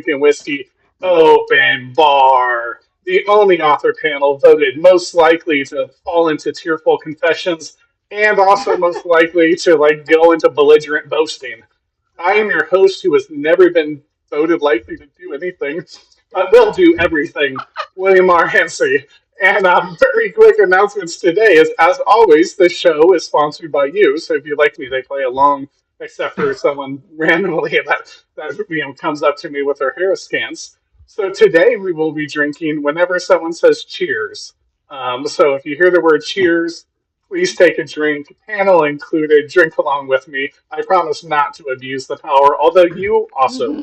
Drinking Whiskey Open Bar. The only author panel voted most likely to fall into tearful confessions and also most likely to like go into belligerent boasting. I am your host who has never been voted likely to do anything, but will do everything, William R. Hincy. And very quick announcements today is, as always, the show is sponsored by you. So if you like me, they play along, except for someone randomly that comes up to me with their hair scans. So today we will be drinking whenever someone says cheers. So if you hear the word cheers, please take a drink, panel included. Drink along with me. I promise not to abuse the power, although you also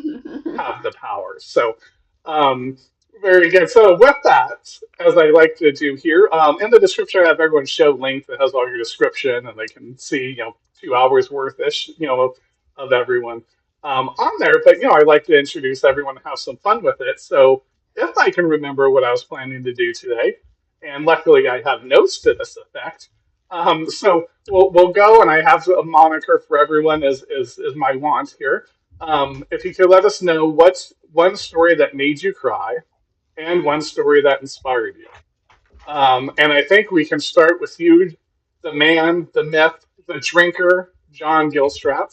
have the power. So, um, very good. So, with that, as I like to do here, in the description, I have everyone's show link that has all your description, and they can see, 2 hours worth ish, of everyone on there. But I like to introduce everyone and have some fun with it. So, if I can remember what I was planning to do today, and luckily I have notes to this effect. So we'll go, and I have a moniker for everyone is my want here. If you could let us know what's one story that made you cry and one story that inspired you. And I think we can start with you, the man, the myth, the drinker, John Gilstrap,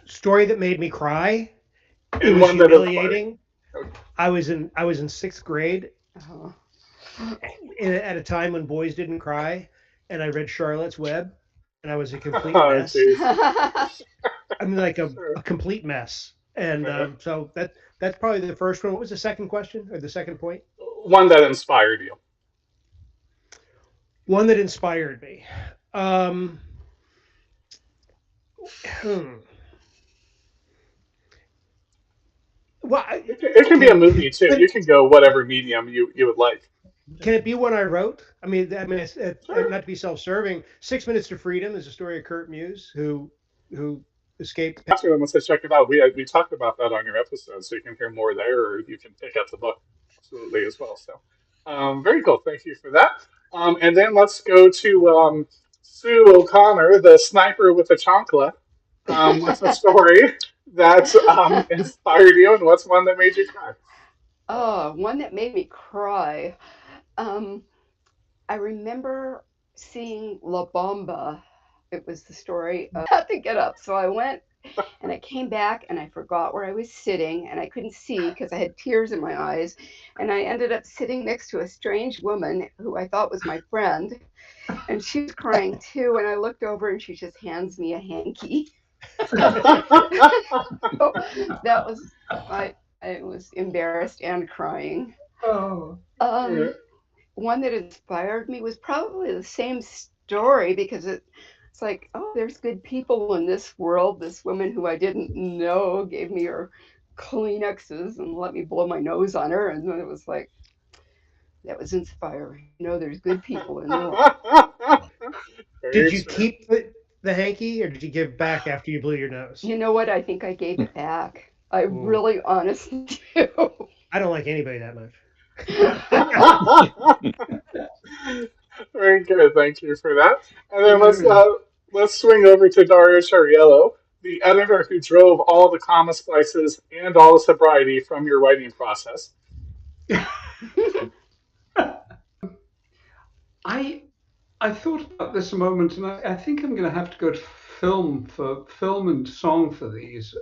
Story that made me cry. It and was one that inspired. humiliating. I was in sixth grade Oh. at a time when boys didn't cry, and I read Charlotte's Web, and I was a complete Oh, mess. jeez. I mean, like Sure. a complete mess. And Uh, so that's probably the first one. What was the second question or the second point? One that inspired you. One that inspired me. Um, hmm. Well, It can be a movie too. You can go whatever medium you would like. can it be one I wrote? I mean, Sure. not to be self-serving. 6 Minutes to Freedom is a story of Kurt Muse who escaped. Actually, I must have checked it out. We talked about that on your episode, so you can hear more there, or you can pick up the book absolutely as well. So, very cool. Thank you for that. And then let's go to Sue O'Connor, the sniper with the chancla. What's a story that inspired you, and what's one that made you cry? Oh, one that made me cry. Um, I remember seeing La Bomba. It was the story of I had to get up. So I went and I came back and I forgot where I was sitting and I couldn't see because I had tears in my eyes. And I ended up sitting next to a strange woman who I thought was my friend. And she was crying too. And I looked over and she just hands me a hanky. So that was, I was embarrassed and crying. Oh, Um, One that inspired me was probably the same story because it's like, oh, there's good people in this world. This woman who I didn't know gave me her Kleenexes and let me blow my nose on her. And then it was like, that was inspiring. You know, there's good people in the world. did Very you true. keep the hanky or did you give back after you blew your nose? You know what? I think I gave it back. I Mm, really honestly do. I don't like anybody that much. Very good. Thank you for that. And then Mm. let's swing over to Dario Ciriello, the editor who drove all the comma splices and all the sobriety from your writing process. I I thought about this a moment, and I think I'm going to have to go to film and song for these.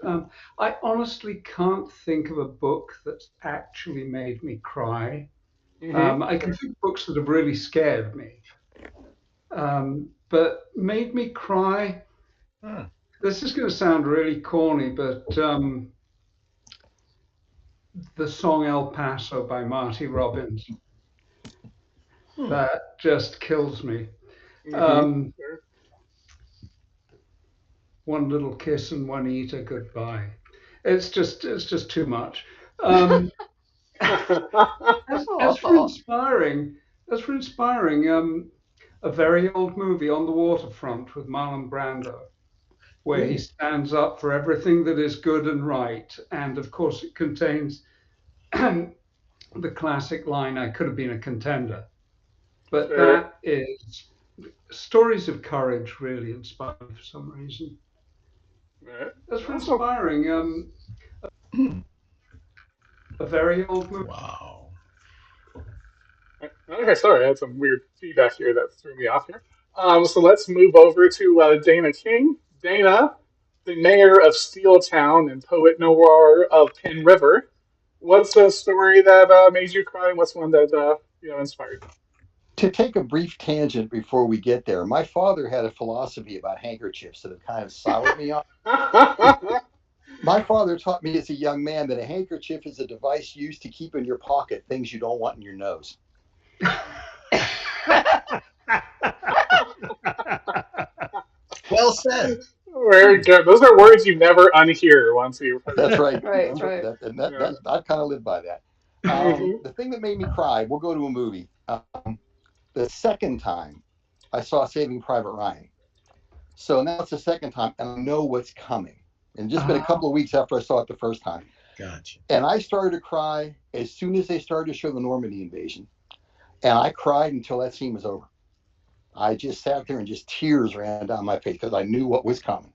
I honestly can't think of a book that's actually made me cry. Hmm. I can think of books that have really scared me, but made me cry. Hmm. This is going to sound really corny, but the song El Paso by Marty Robbins, Hmm. that just kills me. Hmm. Um, One little kiss and one eat a goodbye. It's just too much. Um, as for Oh, inspiring, a very old movie On the Waterfront with Marlon Brando, where he Ooh. stands up for everything that is good and right, and of course it contains the classic line, "I could have been a contender." But Sure. that is stories of courage really inspire me for some reason. Right. As for Awesome. inspiring, A very old movie. Wow. Okay, sorry, I had some weird feedback here that threw me off here. So let's move over to Dana King. Dana, the mayor of Steeltown and poet noir of Penn River. What's a story that made you cry, and what's one that inspired To take a brief tangent before we get there, my father had a philosophy about handkerchiefs that have kind of soured me on. you? My father taught me as a young man that a handkerchief is a device used to keep in your pocket things you don't want in your nose. Well said. Very good. Those are words you never unhear once you've heard That's them. right. Right, That's right. right. Yeah. I've kind of lived by that. Mhm. The thing that made me cry, we'll go to a movie. The second time I saw Saving Private Ryan. So now it's the second time, and I know what's coming. And just been a couple of weeks after I saw it the first time. Gotcha. And I started to cry as soon as they started to show the Normandy invasion. And I cried until that scene was over. I just sat there and just tears ran down my face because I knew what was coming.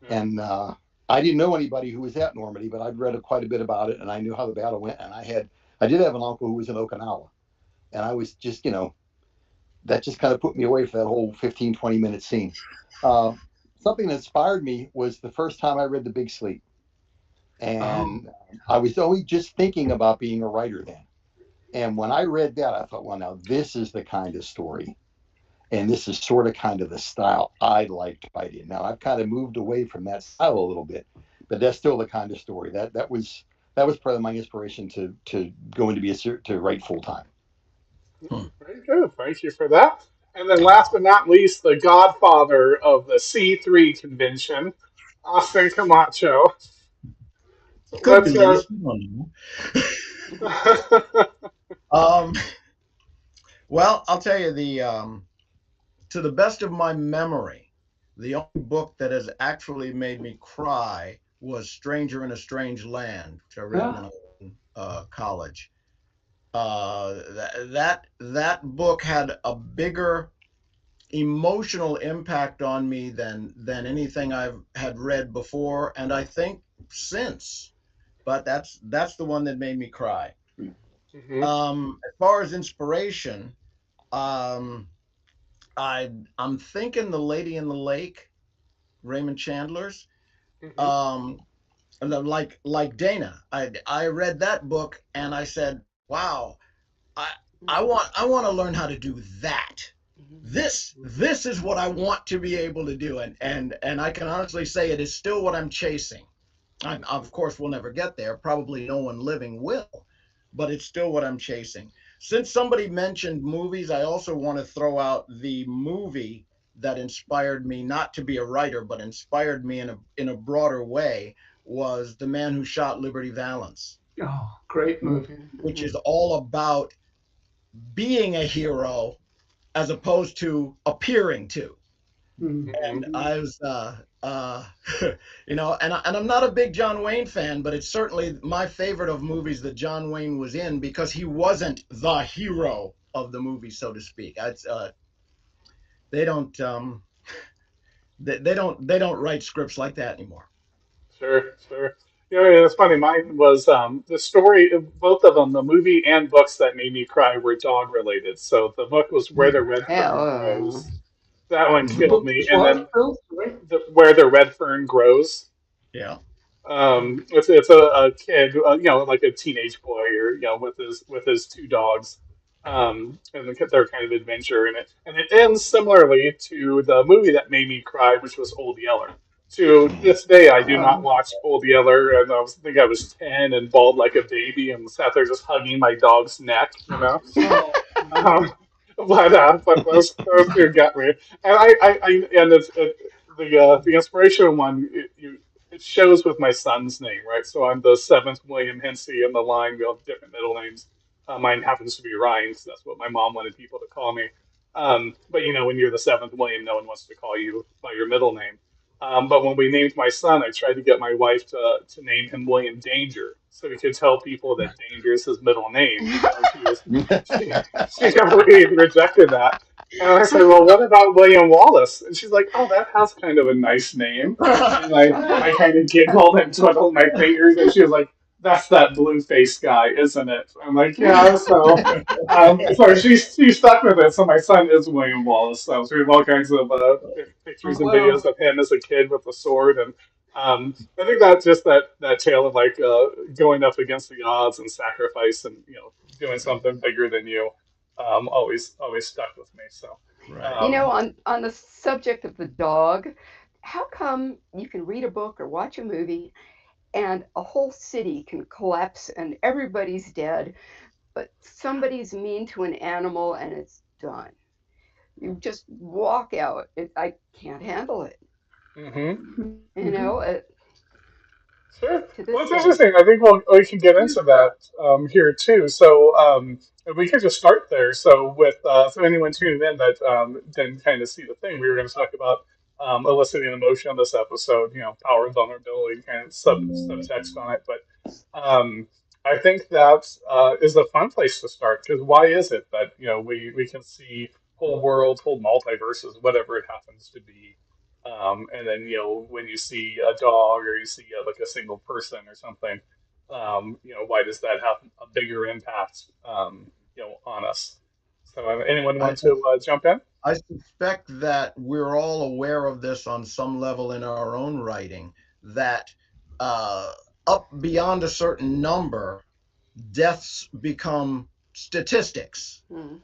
And I didn't know anybody who was at Normandy, but I'd read quite a bit about it, and I knew how the battle went. And I did have an uncle who was in Okinawa, and I was just, that just kind of put me away for that whole 15, 20-minute scene. Something that inspired me was the first time I read The Big Sleep, and I was only just thinking about being a writer then. And when I read that, I thought, well, now this is the kind of story. And this is sort of kind of the style I like to write in. Now I've kind of moved away from that style a little bit, but that's still the kind of story that was part of my inspiration to go into to write full time. Very good. Thank you for that. And then last but not least, the godfather of the C3 convention, Austin Camacho. So Could be let's least. I don't know. Well, I'll tell you to the best of my memory, the only book that has actually made me cry was Stranger in a Strange Land, which I read when I was in college. That book had a bigger emotional impact on me than anything I've had read before, and I think since. But that's the one that made me cry. As far as inspiration, um, I'm thinking The Lady in the Lake, Raymond Chandler's. Like Dana, I read that book and I said, "Wow, I want to learn how to do that. This is what I want to be able to do." And I can honestly say it is still what I'm chasing. Of course, we'll never get there. Probably no one living will, but it's still what I'm chasing. Since somebody mentioned movies, I also want to throw out the movie that inspired me not to be a writer, but inspired me in a broader way, was The Man Who Shot Liberty Valance. Oh, great movie. Which is all about being a hero as opposed to appearing to. And I was, and I'm not a big John Wayne fan, but it's certainly my favorite of movies that John Wayne was in because he wasn't the hero of the movie, so to speak. They don't they don't write scripts like that anymore. Sure. It's funny. Mine was the story of both of them, the movie and books that made me cry were dog related. So the book was Where the Red Fern Grows. That one killed me. And then Where the Red Fern Grows. Yeah. It's a kid, like a teenage boy, or with his two dogs, and their kind of adventure in it, and it ends similarly to the movie that made me cry, which was Old Yeller. To this day, I do not watch Old Yeller, and I think I was 10 and bawled like a baby and sat there just hugging my dog's neck, but those two got me, and the inspirational one. It shows with my son's name, right? So I'm the seventh William Hincy in the line. We all have different middle names. Mine happens to be Ryan, because that's what my mom wanted people to call me. But when you're the seventh William, no one wants to call you by your middle name. But when we named my son, I tried to get my wife to name him William Danger, so we could tell people that Danger is his middle name. She completely rejected that. And I said, well, what about William Wallace? And she's like, oh, that has kind of a nice name. And I kind of giggled and twiddled my fingers, and she was like, that's that blue-faced guy, isn't it? I'm like, yeah, so she stuck with it. So my son is William Wallace. So we have all kinds of pictures and Well, videos of him as a kid with a sword, and I think that's just that tale of like going up against the odds and sacrifice, and doing something bigger than you. Always stuck with me. So, Right. On the subject of the dog, how come you can read a book or watch a movie and a whole city can collapse and everybody's dead, but somebody's mean to an animal and it's done? You just walk out. I can't handle it. hmm You know, Sure. to Well, this it's day. interesting. I think we can get into that here too. So we could just start there. So with so anyone tuning in that didn't kind of see the thing, we were going to talk about eliciting emotion on this episode. Power and vulnerability, kind of subtext on it. But I think that is a fun place to start because why is it that we can see whole worlds, whole multiverses, whatever it happens to be, and then when you see a dog or you see like a single person or something, why does that have a bigger impact on us? So anyone I, want to jump in? I suspect that we're all aware of this on some level in our own writing, that uh, up beyond a certain number, deaths become statistics. Mm.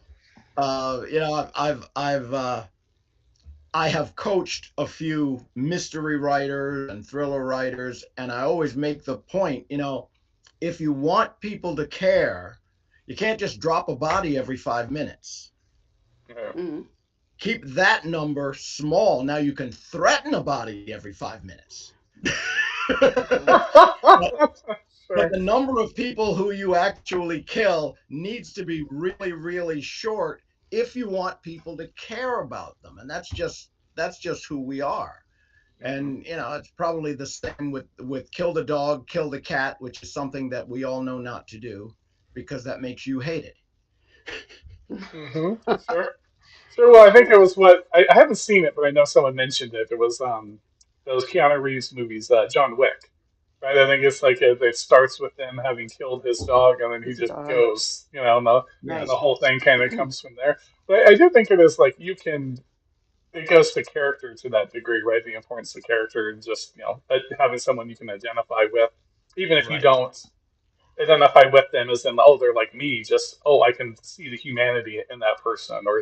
I have coached a few mystery writers and thriller writers, and I always make the point, if you want people to care, you can't just drop a body every 5 minutes. Yeah. Mm. Keep that number small. Now you can threaten a body every 5 minutes. But Sure. the number of people who you actually kill needs to be really, really short if you want people to care about them. And that's just who we are. And it's probably the same with kill the dog, kill the cat, which is something that we all know not to do because that makes you hate it. Sure. Sure. Well, I think it was what I haven't seen it, but I know someone mentioned it. It was those Keanu Reeves movies, John Wick. Right. I think it's like it starts with him having killed his dog, and then he His just dog. goes, and Right. the whole thing kind of comes from there. But I do think it is like it goes to character to that degree, right? The importance of character and just having someone you can identify with, even if you Right. don't identify with them as in, oh, they're like me, just, oh, I can see the humanity in that person, or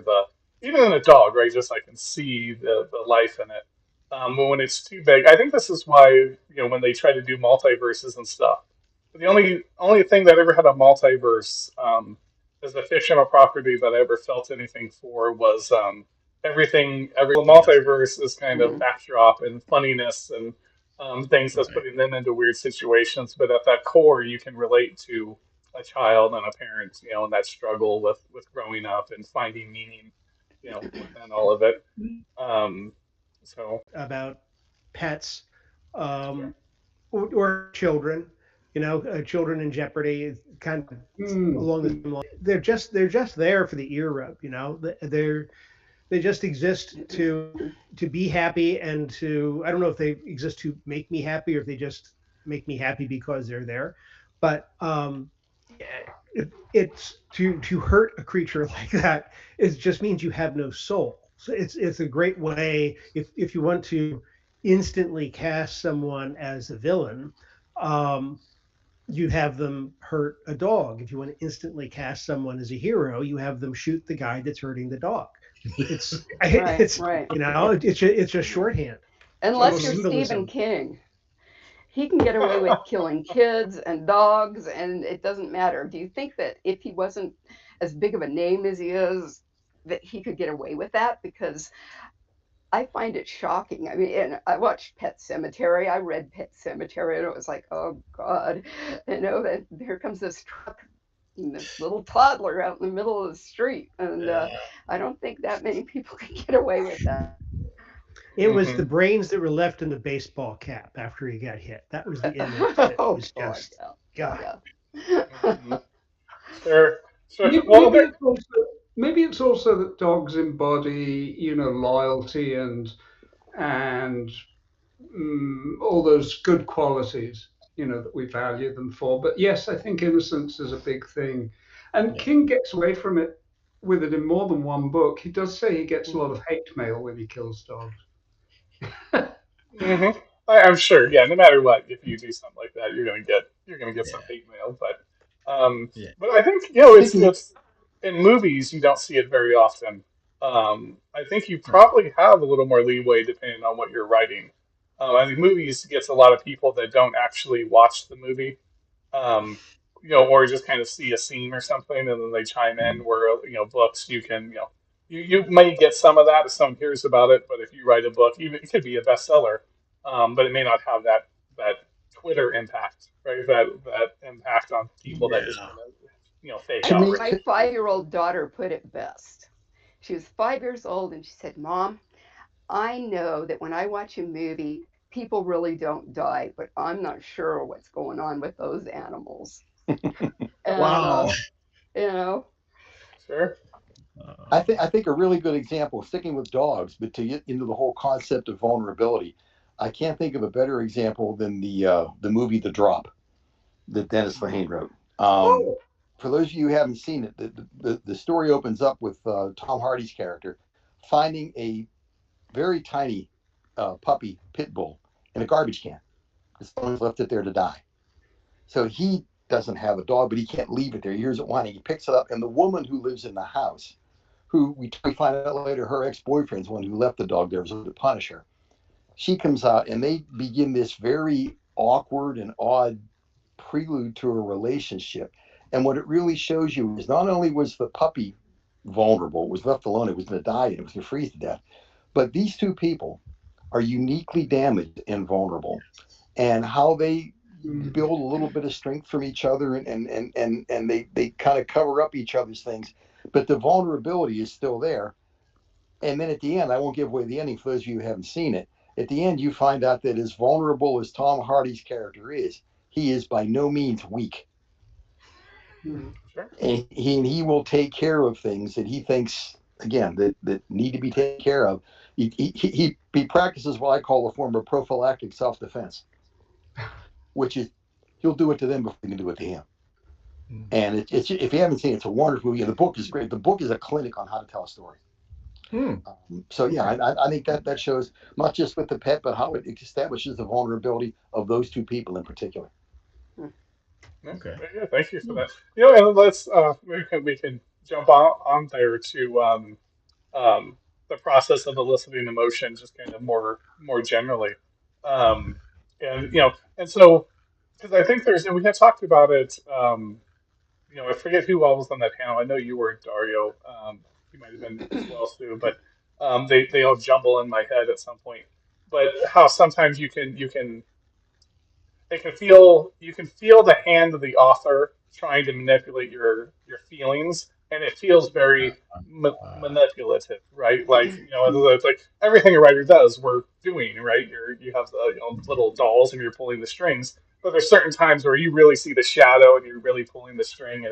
even in a dog, right? Just I can see the life in it. But when it's too big, I think this is why, when they try to do multiverses and stuff, the only thing that ever had a multiverse as a fictional property that I ever felt anything for was every multiverse is kind of Mm. backdrop and funniness and things that's Right. putting them into weird situations. But at that core, you can relate to a child and a parent, and that struggle with growing up and finding meaning, within all of it. Um, so About pets, sure. um, or children. Children in jeopardy is kind of along the same line. They're just there for the ear rub. They just exist to be happy and to, I don't know if they exist to make me happy or if they just make me happy because they're there. But it's to hurt a creature like that. It just means you have no soul. So it's a great way if you want to instantly cast someone as a villain. Um, you have them hurt a dog. If you want to instantly cast someone as a hero, you have them shoot the guy that's hurting the dog. It's Right. it's Right. it's just shorthand. It's Unless almost you're Stephen symbolism. King, he can get away with killing kids and dogs, and it doesn't matter. Do you think that if he wasn't as big of a name as he is, that he could get away with that? Because I find it shocking. I mean, and I watched Pet Cemetery. I read Pet Cemetery, and it was like, oh God, that here comes this truck, and this little toddler out in the middle of the street, and Yeah. I don't think that many people can get away with that. It was hmm the brains that were left in the baseball cap after he got hit. That was the image that Oh was God, God. yeah, yeah. hmm Sure. Sure. maybe, Well, maybe there. it's also maybe it's also that dogs embody, loyalty and all those good qualities, that we value them for. But yes, I think innocence is a big thing. And Yeah. King gets away from it with it in more than one book. He does say he gets a lot of hate mail when he kills dogs. Hmm. I'm sure. Yeah, no matter what, if you do something like that, you're gonna get some Yeah. hate mail. Um, Yeah. but I think Speaking, it's in movies you don't see it very often. I think you Right. probably have a little more leeway depending on what you're writing. I think movies gets a lot of people that don't actually watch the movie, um, or just kind of see a scene or something and then they chime in. Mm. Where books you can you may get some of that if someone hears about it, but if you write a book, even it could be a bestseller, but it may not have that Twitter impact, right? That impact on people that is Yeah. going to fake to out, me, right? My to, 5-year-old daughter put it best. She was 5 years old and she said, Mom, I know that when I watch a movie, people really don't die, but I'm not sure what's going on with those animals. And, Wow. you know, Sure. I think a really good example, sticking with dogs, but to get into the whole concept of vulnerability, I can't think of a better example than the movie The Drop that Dennis Lehane wrote. Um, oh, for those of you who haven't seen it, the story opens up with Tom Hardy's character finding a very tiny puppy pit bull in a garbage can. Someone's left it there to die. So he doesn't have a dog, but he can't leave it there. He hears it whining. He picks it up, and the woman who lives in the house, who we find out later her ex-boyfriend's one who left the dog there to punish her. She comes out, and they begin this very awkward and odd prelude to a relationship. And what it really shows you is not only was the puppy vulnerable, it was left alone, it was going to die, and it was going to freeze to death, but these two people are uniquely damaged and vulnerable, and how they Mm. build a little bit of strength from each other, and they kind of cover up each other's things, but the vulnerability is still there. And then at the end, I won't give away the ending for those of you who haven't seen it. At the end, you find out that as vulnerable as Tom Hardy's character is, he is by no means weak. Mm. Sure. And he will take care of things that he thinks, again, that need to be taken care of. He practices what I call a form of prophylactic self-defense, which is he'll do it to them before he can do it to him. Mm. And it's if you haven't seen it, it's a wonderful movie. And the book is great. The book is a clinic on how to tell a story. Hmm. So yeah, Okay. I think that shows not just with the pet, but how it establishes the vulnerability of those two people in particular. Yeah, Okay. yeah, thank you for Hmm. that. And let's we can jump on there to um, the process of eliciting emotion, just kind of more generally. Um, and so because I think there's, and we had talked about it. I forget who all was on that panel. I know you were, Dario. You might have been as well, Sue. But they all jumble in my head at some point. But how sometimes you can feel the hand of the author trying to manipulate your feelings, and it feels very manipulative, right? Like it's like everything a writer does, we're doing, right? You have the little dolls and you're pulling the strings, but there's certain times where you really see the shadow and you're really pulling the string,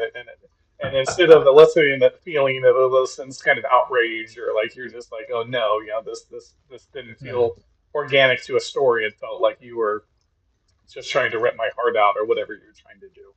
and instead of eliciting that feeling, it elicits kind of outrage, or like you're just like, oh no, this didn't Right. feel organic to a story. It felt like you were just trying to rip my heart out or whatever you're trying to do.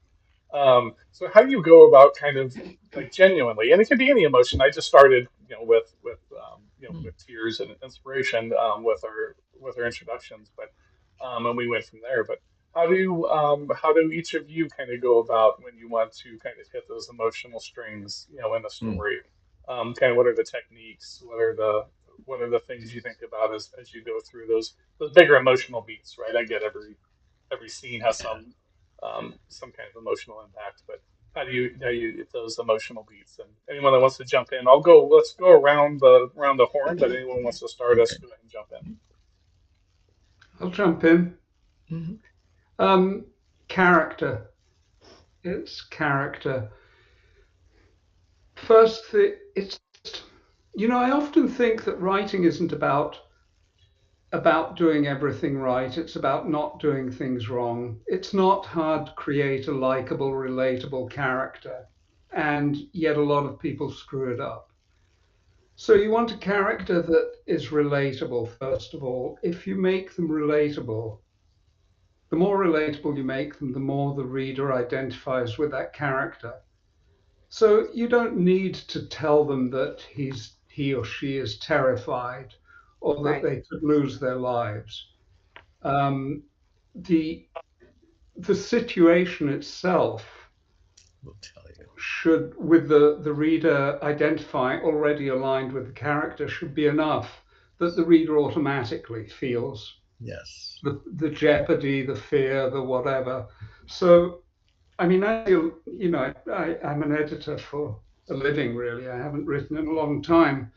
So how do you go about kind of like genuinely, and it can be any emotion. I just started, Hmm. with tears and inspiration with our introductions, but and we went from there. But how do each of you kind of go about when you want to kind of hit those emotional strings, in the Hmm. story? Kind of what are the techniques? What are the things you think about as you go through those bigger emotional beats, right? I get every scene has Yeah. some kind of emotional impact. But how do you get those emotional beats? And anyone that wants to jump in, I'll go. Let's go around the horn. But anyone wants to start us, Okay. go ahead and jump in. I'll jump in. Hmm. Um, Character. It's character. First, it's I often think that writing isn't about doing everything right. It's about not doing things wrong. It's not hard to create a likable, relatable character. and yet a lot of people screw it up. So you want a character that is relatable, first of all. If you make them relatable, the more relatable you make them, the more the reader identifies with that character. So you don't need to tell them that he or she is terrified or that Right. they could lose their lives. The situation itself We'll tell you. should, with the reader identifying already aligned with the character, should be enough that the reader automatically feels Yes. the jeopardy, the fear, the whatever. So, I mean, I'm an editor for a living, really. I haven't written in a long time.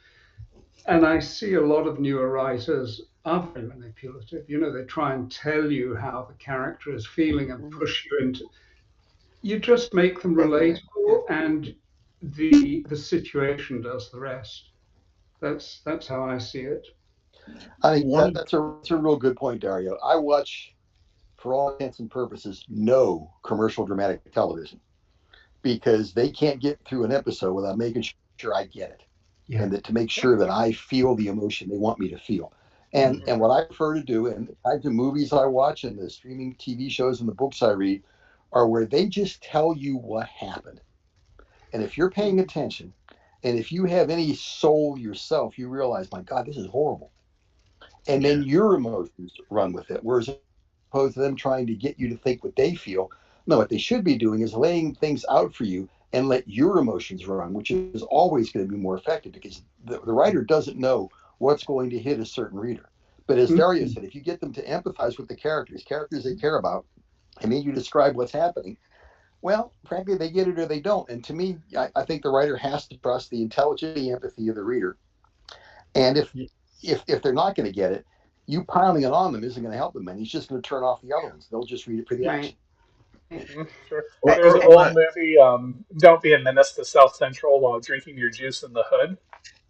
And I see a lot of newer writers are very manipulative. They try and tell you how the character is feeling and push you into. You just make them relatable, and the situation does the rest. That's how I see it. I think that's a real good point, Dario. I watch, for all intents and purposes, no commercial dramatic television because they can't get through an episode without making sure I get it, and that to make sure that I feel the emotion they want me to feel. And what I prefer to do, and the kinds of movies I watch and the streaming TV shows and the books I read, are where they just tell you what happened. And if you're paying attention, and if you have any soul yourself, you realize, my God, this is horrible. And then your emotions run with it. Whereas opposed to them trying to get you to think what they feel, no, what they should be doing is laying things out for you and let your emotions run, which is always going to be more effective because the writer doesn't know what's going to hit a certain reader. But as Dario said, if you get them to empathize with the characters they care about, and then you describe what's happening, well, frankly, they get it or they don't. And to me, I think the writer has to trust the intelligence, the empathy of the reader. And if they're not going to get it, you piling it on them isn't going to help them, and he's just going to turn off the other ones. They'll just read it for the action. Sure. There's an old movie, "Don't Be a Menace to South Central While Drinking Your Juice in the Hood."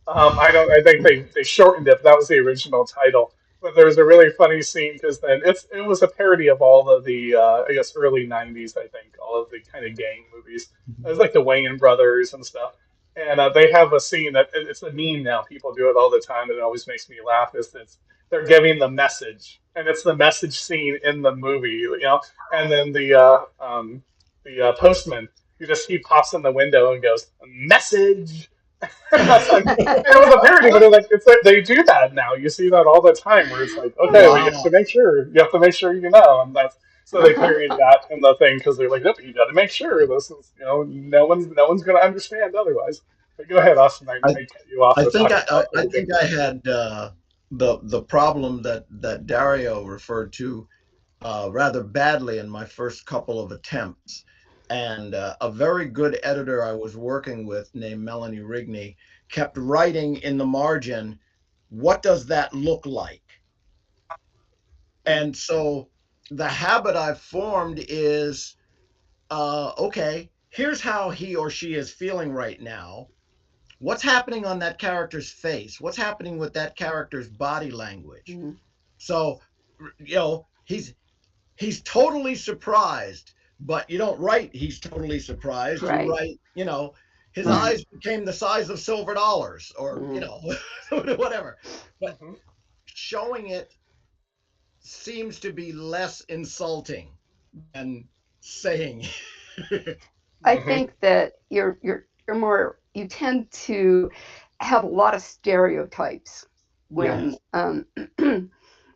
I think they shortened it, but that was the original title. But there was a really funny scene because then it was a parody of all of the I guess early '90s. I think all of the kind of gang movies. It was like the Wayans brothers and stuff. And they have a scene that it's a meme now. People do it all the time, and it always makes me laugh. Is that they're giving the message, and it's the message scene in the movie. And then the postman he pops in the window and goes, "Message." And it was a parody, but it's like they do that now. You see that all the time, where it's like, okay, well, you have to make sure, and that's so they parodied that in the thing because they're like, nope, you got to make sure this is, no one's going to understand otherwise. But go ahead, Austin. I cut you off. I think I had the problem that Dario referred to rather badly in my first couple of attempts. And a very good editor I was working with named Melanie Rigney kept writing in the margin, what does that look like? And so the habit I've formed is, okay, here's how he or she is feeling right now. What's happening on that character's face? What's happening with that character's body language? Mm-hmm. So, he's totally surprised. But you don't write he's totally surprised. Right. You write, his eyes became the size of silver dollars or, whatever. But showing it seems to be less insulting than saying. I think that you're more, you tend to have a lot of stereotypes when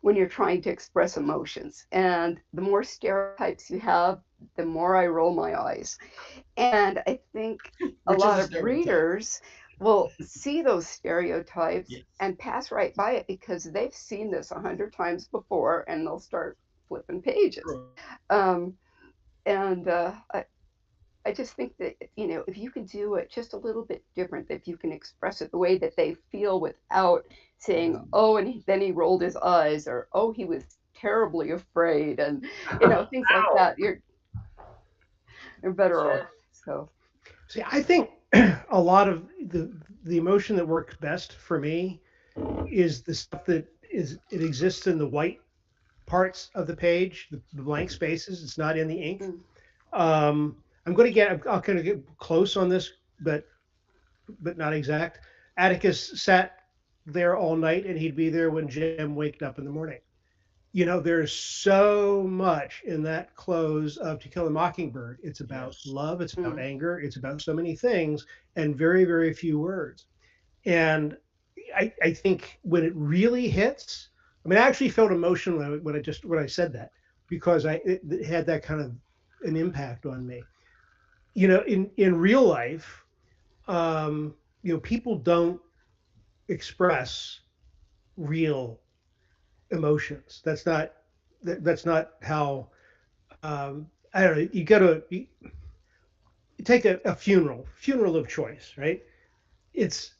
when you're trying to express emotions. And the more stereotypes you have, the more I roll my eyes. And I think a lot of readers will see those stereotypes and pass right by it because they've seen this 100 times before and they'll start flipping pages. I just think that, if you can do it just a little bit different, if you can express it the way that they feel without saying, oh, and then he rolled his eyes, or, oh, he was terribly afraid, and, things like that, you're better off. So, see, I think a lot of the emotion that works best for me is the stuff that it exists in the white parts of the page, the blank spaces. It's not in the ink. I'm going to get. I'll kind of get close on this, but not exact. Atticus sat there all night, and he'd be there when Jim waked up in the morning. There's so much in that close of To Kill a Mockingbird. It's about Yes. love, it's about anger, it's about so many things, and very, very few words. And I think when it really hits, I mean, I actually felt emotional when I said that, because it had that kind of an impact on me. In real life, people don't express real emotions. That's not how. I don't know. You take a funeral of choice, right? It's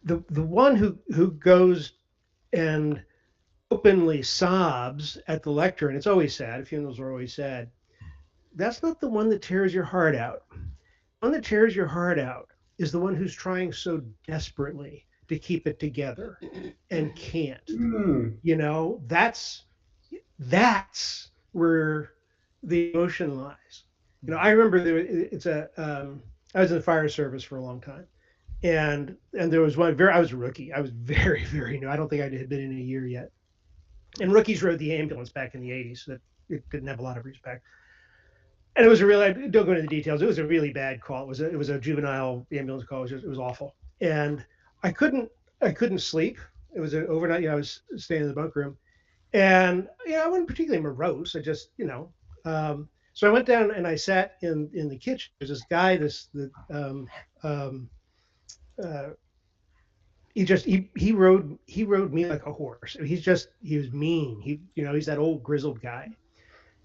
the one who goes and openly sobs at the lectern. It's always sad. Funerals are always sad. That's not the one that tears your heart out. The one that tears your heart out is the one who's trying so desperately to keep it together and can't. That's where the emotion lies. I remember I was in the fire service for a long time, and there was I was a rookie. I was very, very new. I don't think I had been in a year yet. And rookies rode the ambulance back in the '80s, so that it didn't have a lot of respect. And it was a really, I don't go into the details. It was a really bad call. It was a juvenile ambulance call. It was awful, and I couldn't I couldn't sleep. It was an overnight. I was staying in the bunk room, and I wasn't particularly morose. I just so I went down and I sat in the kitchen. There's this guy. Um, uh, he rode me like a horse. He was mean. He's that old grizzled guy.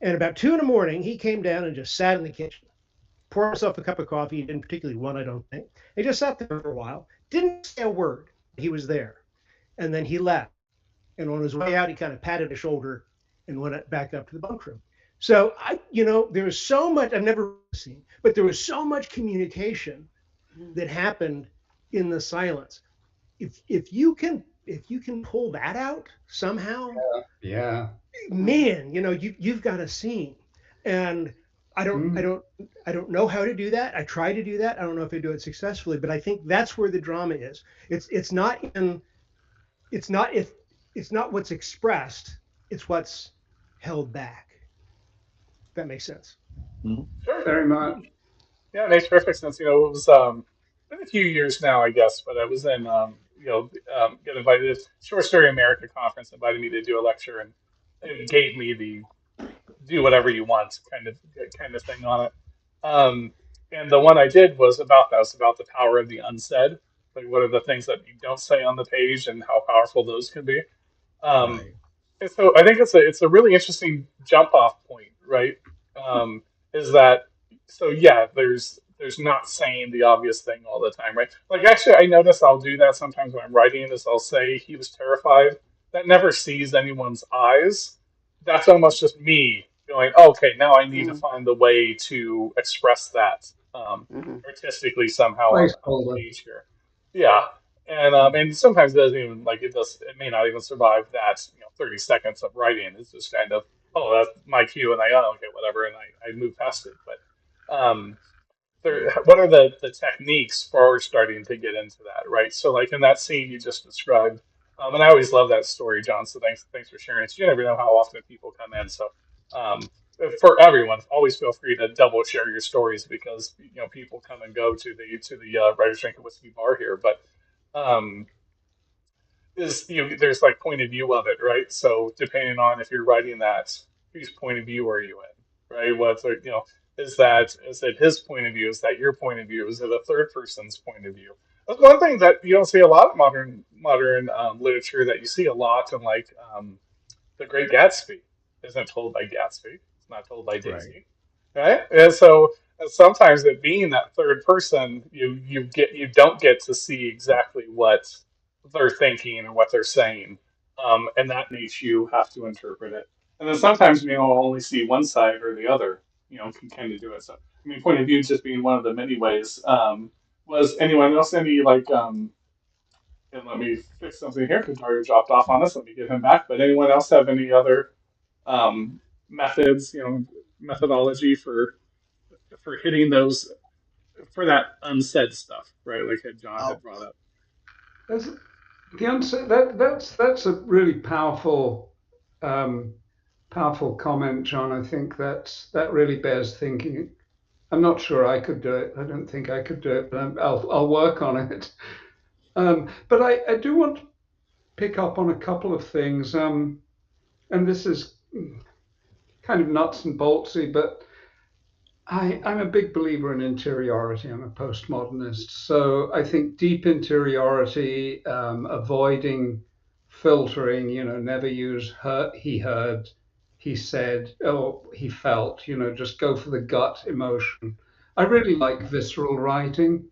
And about 2 in the morning, he came down and just sat in the kitchen, poured himself a cup of coffee. He didn't particularly want, I don't think. He just sat there for a while, didn't say a word. He was there, and then he left. And on his way out, he kind of patted his shoulder and went back up to the bunk room. So there was so much I've never seen, but there was so much communication that happened in the silence. If you can pull that out somehow, Yeah. man, you've got a scene. And I don't know how to do that. I try to do that. I don't know if I do it successfully, but I think that's where the drama is. It's not what's expressed, it's what's held back. If that makes sense. Sure. Very much. Yeah, it makes perfect sense. It was been a few years now, I guess, but I was in get invited to this Short Story America conference, invited me to do a lecture, and it gave me the do whatever you want kind of thing on it. Um, and the one I did was about that. It was about the power of the unsaid. Like, what are the things that you don't say on the page, and how powerful those can be. Um, Right. and so I think it's a really interesting jump off point, right? Is that so? Yeah, there's not saying the obvious thing all the time, right? Like, actually, I notice I'll do that sometimes when I'm writing this. I'll say he was terrified. That never sees anyone's eyes. That's almost just me going, okay, now I need to find the way to express that artistically somehow on the Placeholder. page here. Yeah, and sometimes it doesn't even like it may not even survive that 30 seconds of writing. It's just kind of, oh, that's my cue, and okay, whatever, and I move past it. But what are the techniques for starting to get into that, right? So, like in that scene you just described, and I always love that story, John, so thanks for sharing it. You never know how often people come in. So um, for everyone, always feel free to double share your stories, because people come and go to the Writers Drink and Whiskey bar here. But um, there's like point of view of it, right? So depending on if you're writing that, whose point of view are you in, right? Is it his point of view? Is that your point of view? Is it a third person's point of view? That's one thing that you don't see a lot of modern literature, that you see a lot in, like The Great Gatsby isn't told by Gatsby. It's not told by Right. Daisy, right? And so sometimes it being that third person, you don't get to see exactly what they're thinking and what they're saying, and that makes you have to interpret it. And then sometimes only see one side or the other. Can kind of do it. So I mean, point of view just being one of the many ways. Was anyone else any like and let me fix something here because Dario dropped off on us. Let me get him back. But anyone else have any other methods, methodology for for hitting those for that unsaid stuff, right? Like John Oh, had brought up. That's that's a really powerful comment, John. I think that really bears thinking. I'm not sure I could do it. I don't think I could do it, but I'll work on it. But I do want to pick up on a couple of things, and this is kind of nuts and boltsy, but I'm a big believer in interiority. I'm a postmodernist. So I think deep interiority, avoiding filtering, never use he heard, he said, oh, he felt, just go for the gut emotion. I really like visceral writing.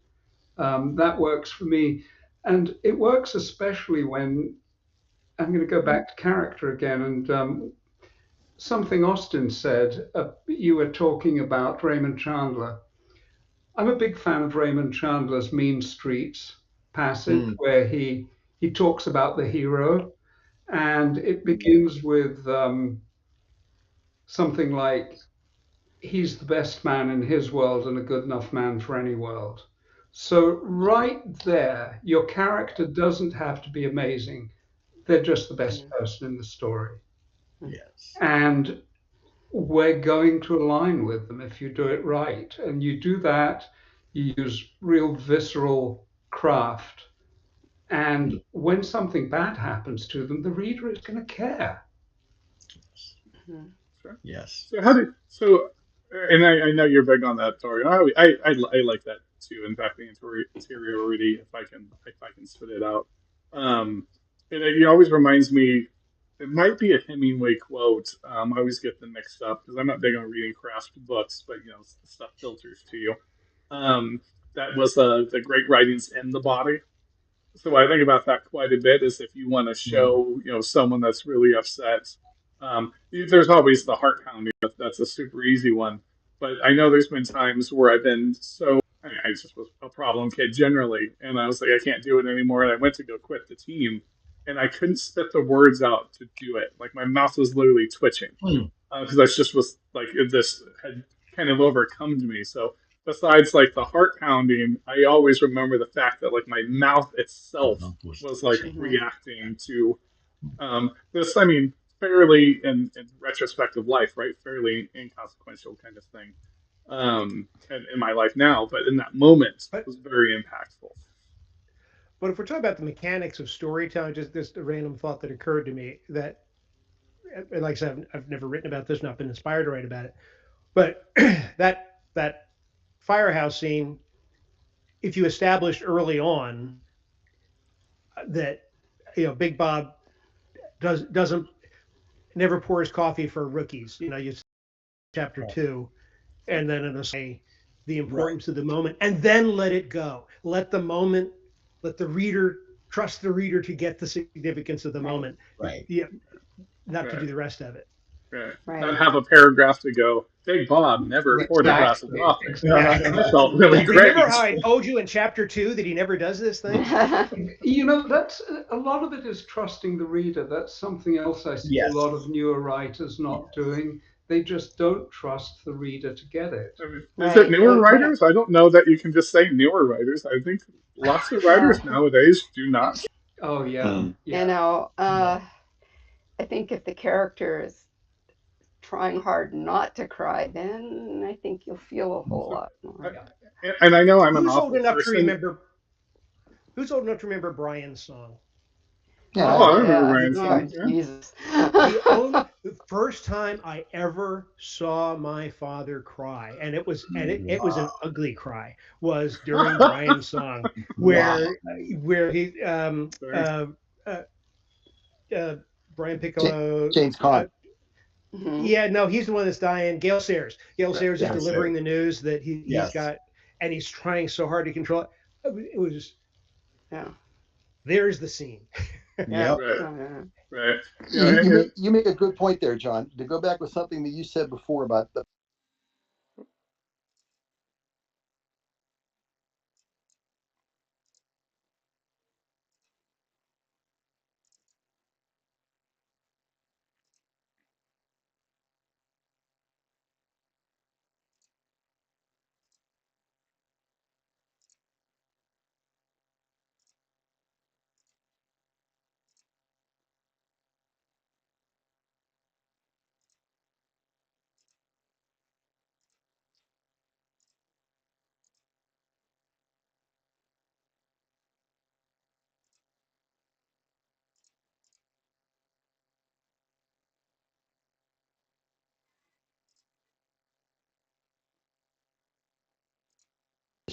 That works for me. And it works especially when I'm going to go back to character again. And something Austin said, you were talking about Raymond Chandler. I'm a big fan of Raymond Chandler's Mean Streets passage, where he talks about the hero, and it begins with something like, he's the best man in his world and a good enough man for any world. So right there, your character doesn't have to be amazing. They're just the best person in the story. yes. And we're going to align with them if you do it right. And you do that, you use real visceral craft. And when something bad happens to them, the reader is going to care. Sure. Yes. So and I know you're big on that, Dario. I like that too. In fact, the interiority, if I can spit it out, and it always reminds me. It might be a Hemingway quote. I always get them mixed up because I'm not big on reading craft books, but stuff filters to you. Um, that was the great writings in the body. So I think about that quite a bit is if you want to show, someone that's really upset, there's always the heart pounding. That's a super easy one. But I know there's been times where I've been I just was a problem kid generally, and I was like, I can't do it anymore. And I went to go quit the team, and I couldn't spit the words out to do it. Like my mouth was literally twitching because I just was like this had kind of overcome me. So besides like the heart pounding, I always remember the fact that like my mouth itself was like reacting to this. I mean, fairly in retrospective life, right? Fairly inconsequential kind of thing in my life now, but in that moment it But was very impactful. but if we're talking about the mechanics of storytelling, just a random thought that occurred to me that, and like I said, I've never written about this, not been inspired to write about it, but that firehouse scene, if you established early on that Big Bob doesn't never pours coffee for rookies, you chapter 2, and then in a say the importance of the moment, and then let it go. Let the moment, let the reader trust the reader to get the significance of the moment. Right. Yeah, not to Right. do the rest of it. Right. Not have a paragraph to go. Big Bob never poured a glass of coffee. Exactly. That felt really great. Remember how I told you in chapter 2 that he never does this thing? That's a lot of it is trusting the reader. That's something else I see a lot of newer writers not doing. They just don't trust the reader to get it. I mean, is it newer writers? I don't know that you can just say newer writers. I think lots of writers nowadays do not. Oh yeah. I think if the character is trying hard not to cry, then I think you'll feel a whole lot more. And I know I'm an Who's awful old enough person. to remember? Who's old enough to remember Brian's song? Yeah, I remember Brian's song. Yeah. Jesus. The first time I ever saw my father cry, and it was it was an ugly cry, was during Brian's song, where he Brian Piccolo James Caan. Yeah, no, he's the one that's dying. Gale Sayers. Gale Sayers is delivering the news that he's got, and he's trying so hard to control it. It was, there's the scene. Yep. Right. You make a good point there, John. To go back with something that you said before about the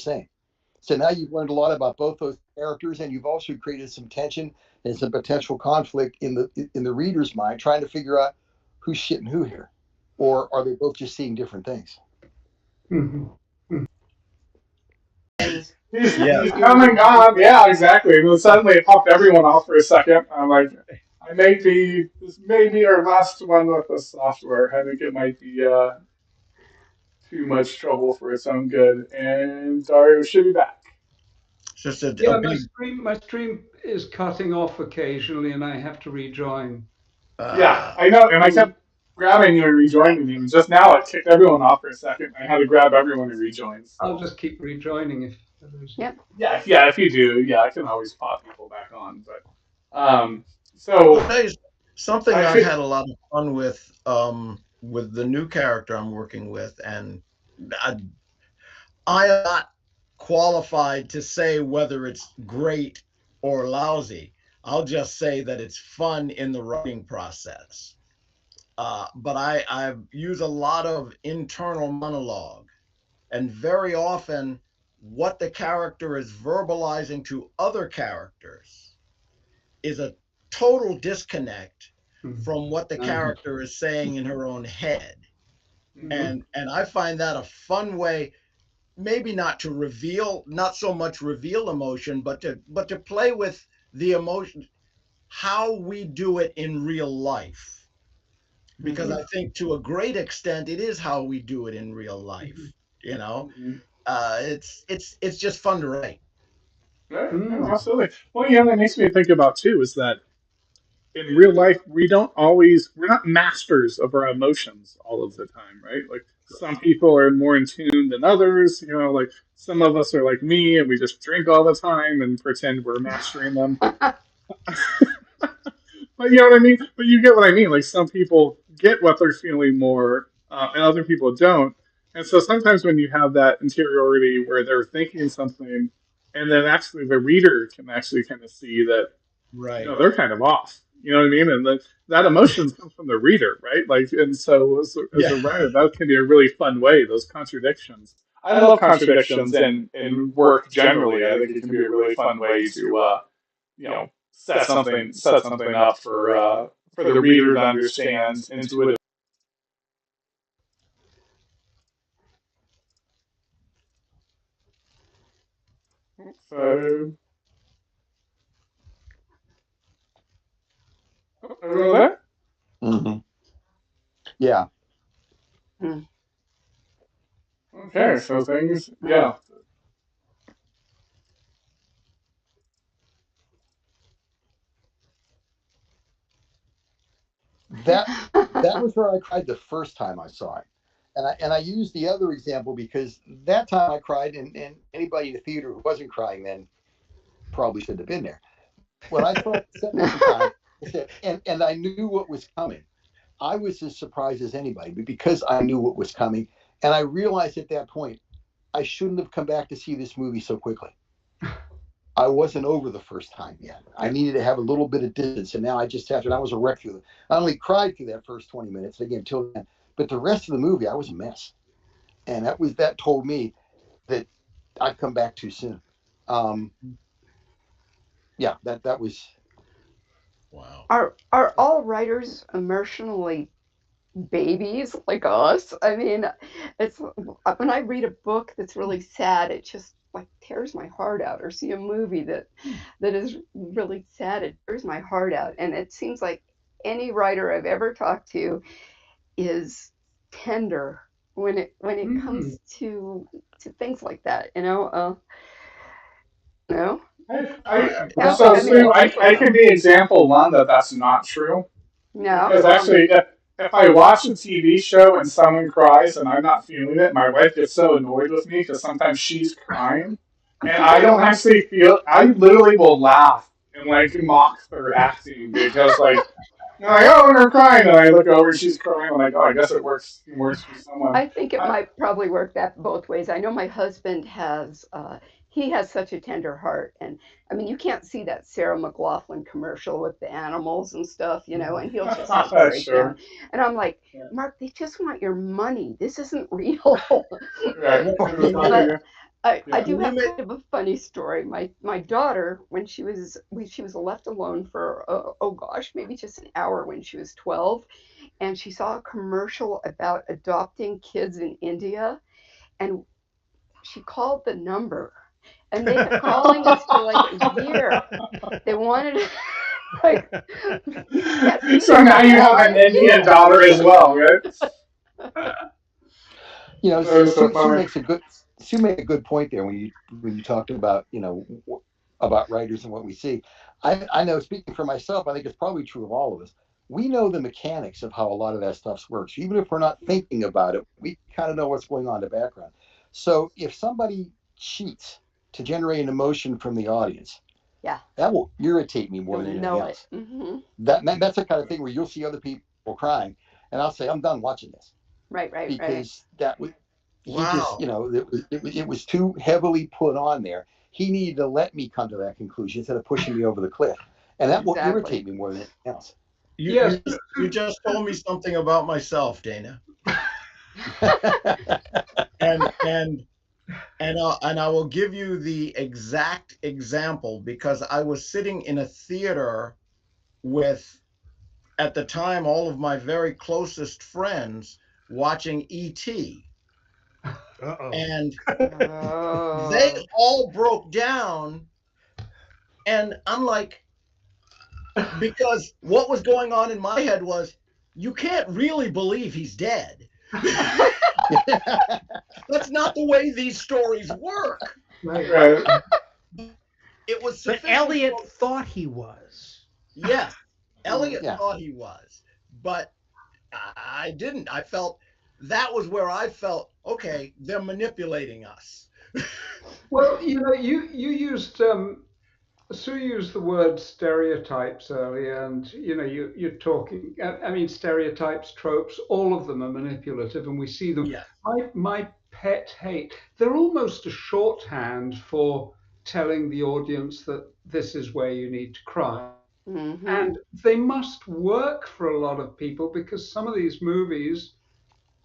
saying. So now you've learned a lot about both those characters, and you've also created some tension and some potential conflict in the reader's mind, trying to figure out who's shitting who here, or are they both just seeing different things? Mm-hmm. He's coming on. Yeah, exactly. And then suddenly it popped everyone off for a second. I'm like, this may be our last one with the software. I think it might be too much trouble for its own good. And Dario should be back. It's just a Yeah, big. my stream is cutting off occasionally, and I have to rejoin. Yeah, I know. And I kept grabbing you and rejoining you. And just now it kicked everyone off for a second. I had to grab everyone and rejoin. So. I'll just keep rejoining if there's. Yep. Yeah, if you do, yeah, I can always pop people back on. But so something I've had a lot of fun with the new character I'm working with, and I am not qualified to say whether it's great or lousy. I'll just say that it's fun in the writing process. But I use a lot of internal monologue, and very often what the character is verbalizing to other characters is a total disconnect from what the character is saying in her own head. And I find that a fun way, maybe not so much reveal emotion, but to play with the emotion, how we do it in real life. Because I think to a great extent it is how we do it in real life. You know, it's just fun to write. No, absolutely. Well, yeah, that makes me think about too is that in real life we're not masters of our emotions all of the time, right? Like some people are more in tune than others. You know, like some of us are like me and we just drink all the time and pretend we're mastering them. But you know what I mean? But you get what I mean. Like some people get what they're feeling more, and other people don't. And so sometimes when you have that interiority where they're thinking something, and then actually the reader can actually kind of see that, right? They're kind of off. You know what I mean? And that emotion comes from the reader, right? Like, and so as a writer, that can be a really fun way. Those contradictions. I love contradictions in work generally. I think it can be a really fun way to set something up for the reader to understand intuitively. So, everyone there? Mm-hmm. Yeah. Okay, so things, yeah. That was where I cried the first time I saw it. And I used the other example because that time I cried, and anybody in the theater who wasn't crying then probably shouldn't have been there. When I saw it the second time, and I knew what was coming. I was as surprised as anybody, but because I knew what was coming, and I realized at that point, I shouldn't have come back to see this movie so quickly. I wasn't over the first time yet. I needed to have a little bit of distance, and now I just have to. And I was a wreck through it. I only cried through that first 20 minutes again till then, but the rest of the movie, I was a mess, and that told me that I'd come back too soon. Yeah, that was. Wow. Are all writers emotionally babies like us? I mean, it's when I read a book that's really sad, it just like tears my heart out. Or see a movie that is really sad, it tears my heart out. And it seems like any writer I've ever talked to is tender when it comes to things like that. No. I can be example one that's not true. No. Because actually, if I watch a TV show and someone cries and I'm not feeling it, my wife gets so annoyed with me because sometimes she's crying and I don't actually feel. I literally will laugh and like mock her acting because oh, they're crying, and I look over and she's crying. I'm like, oh, I guess it works for someone. I think it might probably work that both ways. I know my husband has. He has such a tender heart, and I mean, you can't see that Sarah McLachlan commercial with the animals and stuff, and he'll just like break down. And I'm like, Mark, they just want your money. This isn't real. Right. I do We have may, kind of a funny story. My daughter, when she was left alone for oh gosh, maybe just an hour when she was 12, and she saw a commercial about adopting kids in India, and she called the number, and they've been calling us for like a year. They wanted like yes, So now you have an Indian daughter as well, right? You know, That is so Sue funny. makes a good point there when you talked about about writers and what we see. I know, speaking for myself, I think it's probably true of all of us. We know the mechanics of how a lot of that stuff works. Even if we're not thinking about it, we kind of know what's going on in the background. So if somebody cheats to generate an emotion from the audience, yeah, that will irritate me more you'll than anything know it. else. Mm-hmm. That's the kind of thing where you'll see other people crying, and I'll say, I'm done watching this, Right. because that was he just, wow. it was too heavily put on there. He needed to let me come to that conclusion instead of pushing me over the cliff, and that will Exactly. irritate me more than anything else. Yes. You just told me something about myself, Dana. And I will give you the exact example, because I was sitting in a theater with, at the time, all of my very closest friends watching E.T. Uh-oh. And Oh. they all broke down, and I'm like, because what was going on in my head was, you can't really believe he's dead. That's not the way these stories work. Right. Right. It was But sufficient. Elliot thought he was. Yes, Elliot Yeah. thought he was, but I didn't. I felt that was where I felt, okay, they're manipulating us. Well, you used Sue used the word stereotypes earlier, and you're talking. I mean, stereotypes, tropes, all of them are manipulative, and we see them. Yes. My pet hate. They're almost a shorthand for telling the audience that this is where you need to cry. Mm-hmm. And they must work for a lot of people, because some of these movies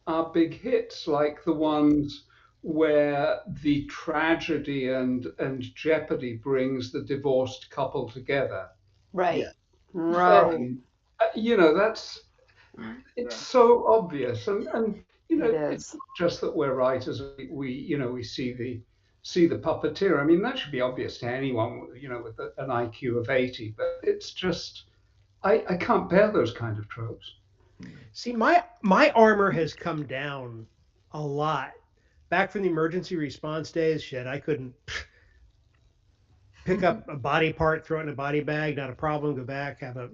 are big hits, like the ones where the tragedy and jeopardy brings the divorced couple together. Right. Yeah. Right. That's it's so obvious, and It it's is. not just that we're writers. We see the puppeteer. I mean, that should be obvious to anyone with an IQ of 80. But it's just I can't bear those kind of tropes. See, my armor has come down a lot. Back from the emergency response days, shit, I couldn't pick up a body part, throw it in a body bag, not a problem, go back, have a,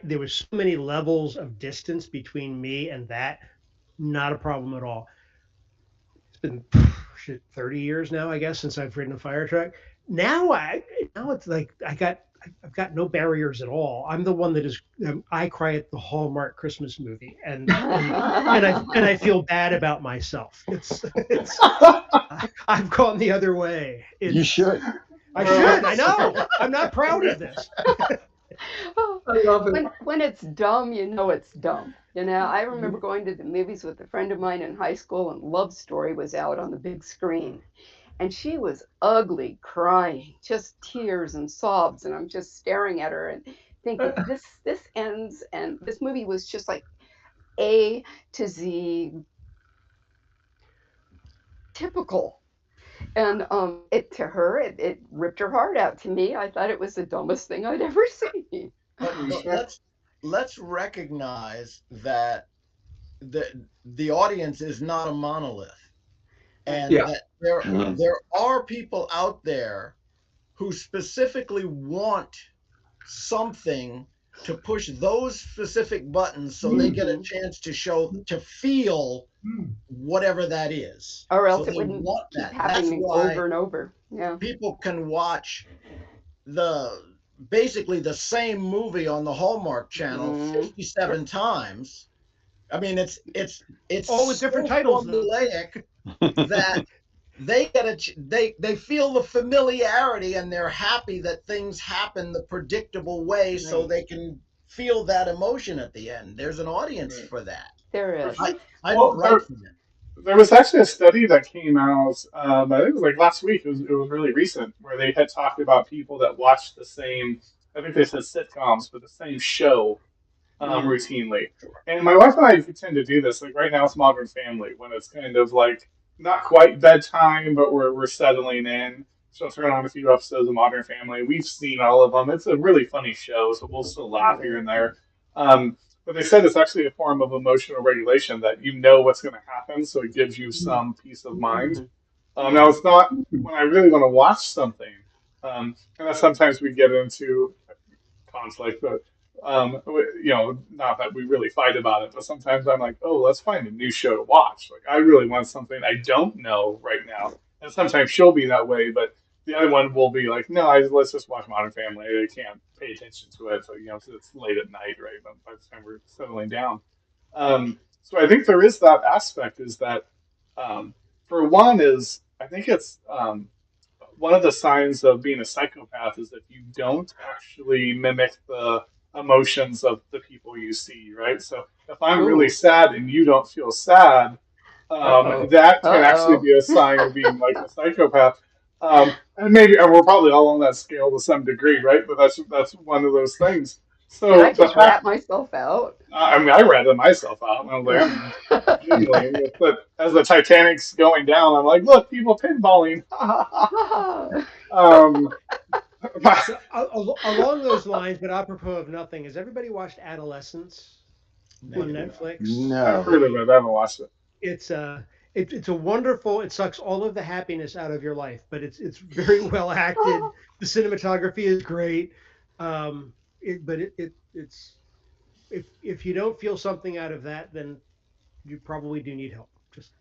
there was so many levels of distance between me and that, not a problem at all. It's been 30 years now, I guess, since I've ridden a fire truck. Now it's like I've got no barriers at all. I'm the one that is I cry at the Hallmark Christmas movie, and I feel bad about myself. It's I've gone the other way. You should. I should. I know. I'm not proud of this. I love it. When it's dumb, it's dumb. I remember going to the movies with a friend of mine in high school, and Love Story was out on the big screen. And she was ugly, crying, just tears and sobs. And I'm just staring at her and thinking, this ends. And this movie was just like A to Z typical. And to her, it ripped her heart out. To me, I thought it was the dumbest thing I'd ever seen. But let's recognize that the audience is not a monolith. And that there are people out there who specifically want something to push those specific buttons, so they get a chance to feel whatever that is. Or else So it wouldn't keep That's happening why over and over. Yeah. people can watch basically the same movie on the Hallmark Channel 57 times. I mean, it's all with different titles, formulaic that they feel the familiarity, and they're happy that things happen the predictable way, so they can feel that emotion at the end. There's an audience for that. There is. I don't write for them. There was actually a study that came out, I think it was like last week. It was really recent, where they had talked about people that watched the same, I think they said sitcoms, but the same show routinely. And my wife and I tend to do this. Like right now, it's Modern Family when it's kind of like not quite bedtime, but we're settling in. So I'll turn on a few episodes of Modern Family. We've seen all of them. It's a really funny show, so we'll still laugh here and there. But they said it's actually a form of emotional regulation that you know what's going to happen, so it gives you some peace of mind. Now, it's not when I really want to watch something, and that sometimes we get into conflict, but not that we really fight about it, but sometimes I'm like, oh, let's find a new show to watch. Like, I really want something I don't know right now, and sometimes she'll be that way, but the other one will be like, no, let's just watch Modern Family. I can't pay attention to it, so it's late at night, right? By the time we're settling down. So I think there is that aspect. Is that for one is I think it's one of the signs of being a psychopath is that you don't actually mimic the emotions of the people you see, right? So if I'm really Ooh. sad and you don't feel sad, Uh-oh. that can actually Uh-oh. be a sign of being like a psychopath. And we're probably all on that scale to some degree, right? But that's one of those things. Did I So the just rat fact, myself out? I mean, I ratted myself out, and I was like, I'm giggling. But as the Titanic's going down, I'm like, look, people pinballing. um, So along those lines, but apropos of nothing, has everybody watched Adolescence on Negative. Netflix? I've heard No. of it. I haven't watched it. It's it's a wonderful. It sucks all of the happiness out of your life, but it's very well acted. The cinematography is great. But it's if you don't feel something out of that, then you probably do need help. Just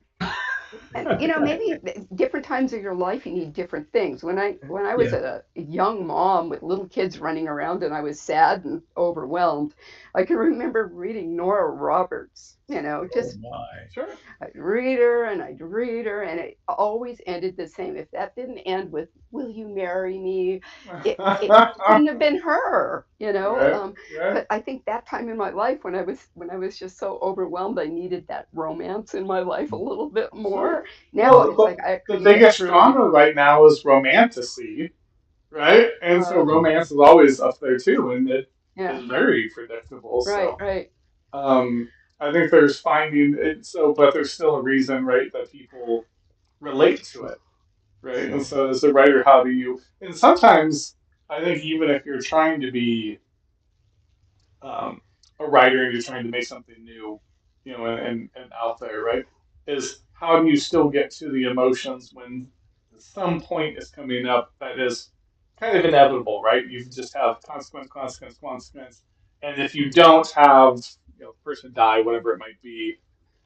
And maybe different times of your life you need different things. When I was a young mom with little kids running around and I was sad and overwhelmed, I can remember reading Nora Roberts. Oh Just my. Sure. I'd read her, and it always ended the same. If that didn't end with "Will you marry me?" it couldn't have been her. Right. Right. But I think that time in my life when I was just so overwhelmed, I needed that romance in my life a little bit Sure. more. Now Well, it's like I the can get biggest through. genre right now is romantasy, right? And so Okay. romance is always up there too, and it Yeah. is very predictable. Right. So Right. um, I think there's finding it. So, but there's still a reason, right, that people relate to it, right? And so as a writer, how do you? And sometimes I think even if you're trying to be um, a writer and you're trying to make something new, and out there, right? Is how do you still get to the emotions when some point is coming up that is kind of inevitable, right? You just have consequence, consequence, consequence, and if you don't have, person die, whatever it might be,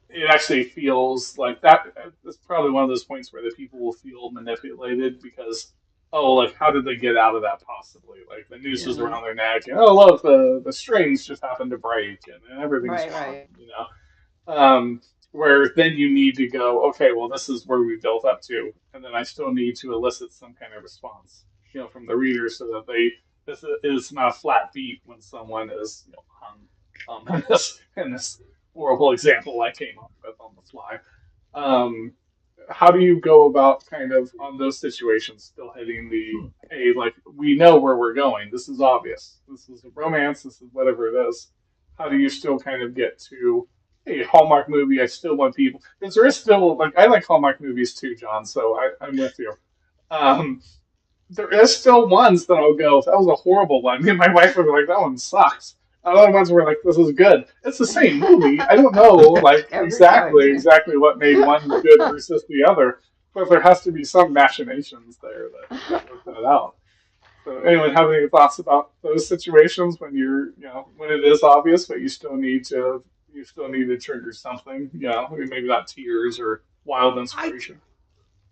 it actually feels like that. That's probably one of those points where the people will feel manipulated because, oh, like how did they get out of that possibly? Like the noose Yeah. was around their neck, and oh look, the strings just happened to break, and everything's Right. fine, Right. Where then you need to go, okay, well this is where we built up to, and then I still need to elicit some kind of response, from the reader so that this is not a flat beat when someone is hung in this horrible example I came up with on the fly. Um, how do you go about kind of on those situations still hitting the hey, like we know where we're going. This is obvious. This is a romance. This is whatever it is. How do you still kind of get to hey, Hallmark movie? I still want people because there is still like I like Hallmark movies too, John. So I'm with you. Um, there is still ones that I'll go, that was a horrible one. Me and my wife would be like, that one sucks. Other ones were like, this is good. It's the same movie. I don't know, like Every time. exactly what made one good versus the other, but there has to be some machinations there that work that out. So, anyone have any thoughts about those situations when when it is obvious, but you still need to trigger something, maybe not tears or wild I inspiration.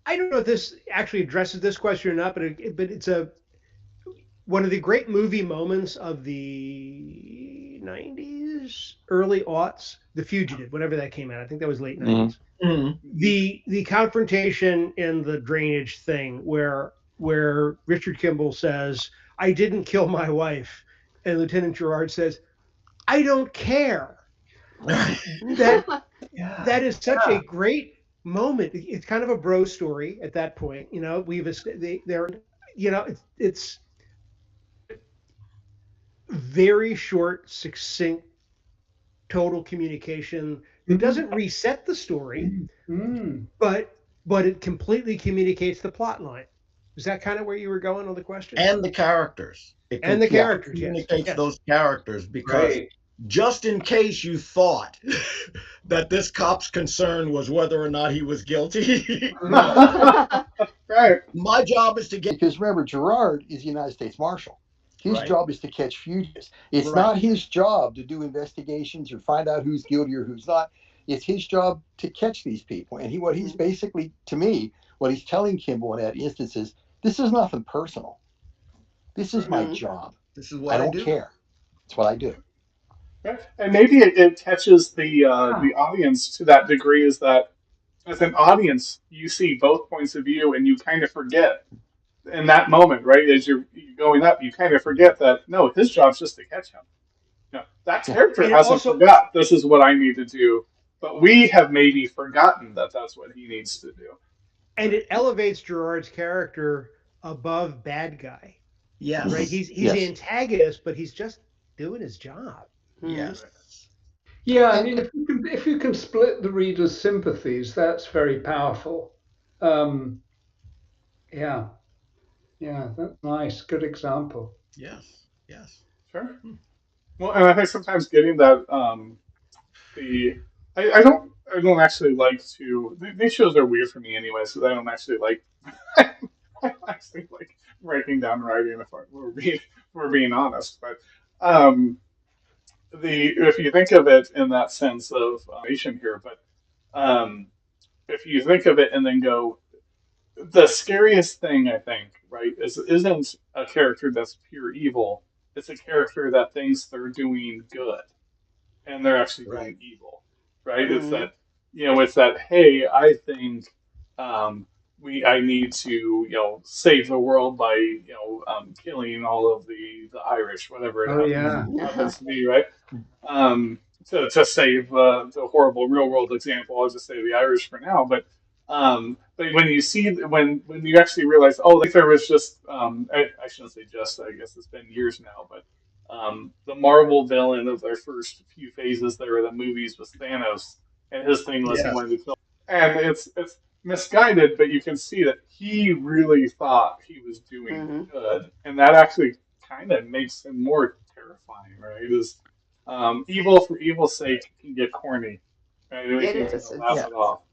I don't know if this actually addresses this question or not, but it's one of the great movie moments of the 90s, early aughts, The Fugitive, whenever that came out. I think that was late 90s. Mhm. The confrontation in the drainage thing where Richard Kimball says, "I didn't kill my wife," and Lieutenant Gerard says, "I don't care." That Yeah. that is such a great moment. It's kind of a bro story at that point. You know, they're, you know, it's very short, succinct, total communication. It doesn't reset the story, but it completely communicates the plot line. Is that kind of where you were going on the question? And the characters. It And the characters, communicates yes. those characters, because Right. just in case you thought that this cop's concern was whether or not he was guilty, Right. my job is to get. Because remember, Gerard is the United States Marshal. His Right. job is to catch fugitives. It's Right. not his job to do investigations or find out who's guilty or who's not. It's his job to catch these people. And what he's basically, to me, what he's telling Kimball in that instance is, this is nothing personal. This is my job. This is what I don't do. care. It's what I do. And maybe it catches the audience to that degree, is that as an audience, you see both points of view, and you kind of forget in that moment, right? As you're going up, you kind of forget that, no, his job's just to catch him. You know, that character And hasn't also- forgot this is what I need to do, but we have maybe forgotten that that's what he needs to do. And it elevates Gerard's character above bad guy. Yes. Right? He's Yes. the antagonist, but he's just doing his job. Yes. Yeah, I mean, if you can split the reader's sympathies, that's very powerful. Yeah, that's nice. Good example. Yes. Yes. Sure. Well, and I think sometimes getting that I don't actually like to. These shows are weird for me anyway, so I don't actually like. I actually like writing down writing if we're being honest, but if you think of it in that sense of nation here, but if you think of it and then go, the scariest thing I think, right, isn't a character that's pure evil. It's a character that thinks they're doing good, and they're actually doing evil, right? It's that, it's that, hey, I think I need to, save the world by, killing all of the Irish, whatever it happens to be, right? To save the horrible real world example, I'll just say the Irish for now. But when you see when you actually realize, oh, like there was just I shouldn't say just, I guess it's been years now, but the Marvel villain of their first few phases there of the movies was Thanos, and his thing was he wanted to kill, and it's misguided, but you can see that he really thought he was doing good, and that actually kind of makes him more terrifying, right? Is evil for evil's sake can get corny, right? It is. Laugh it off.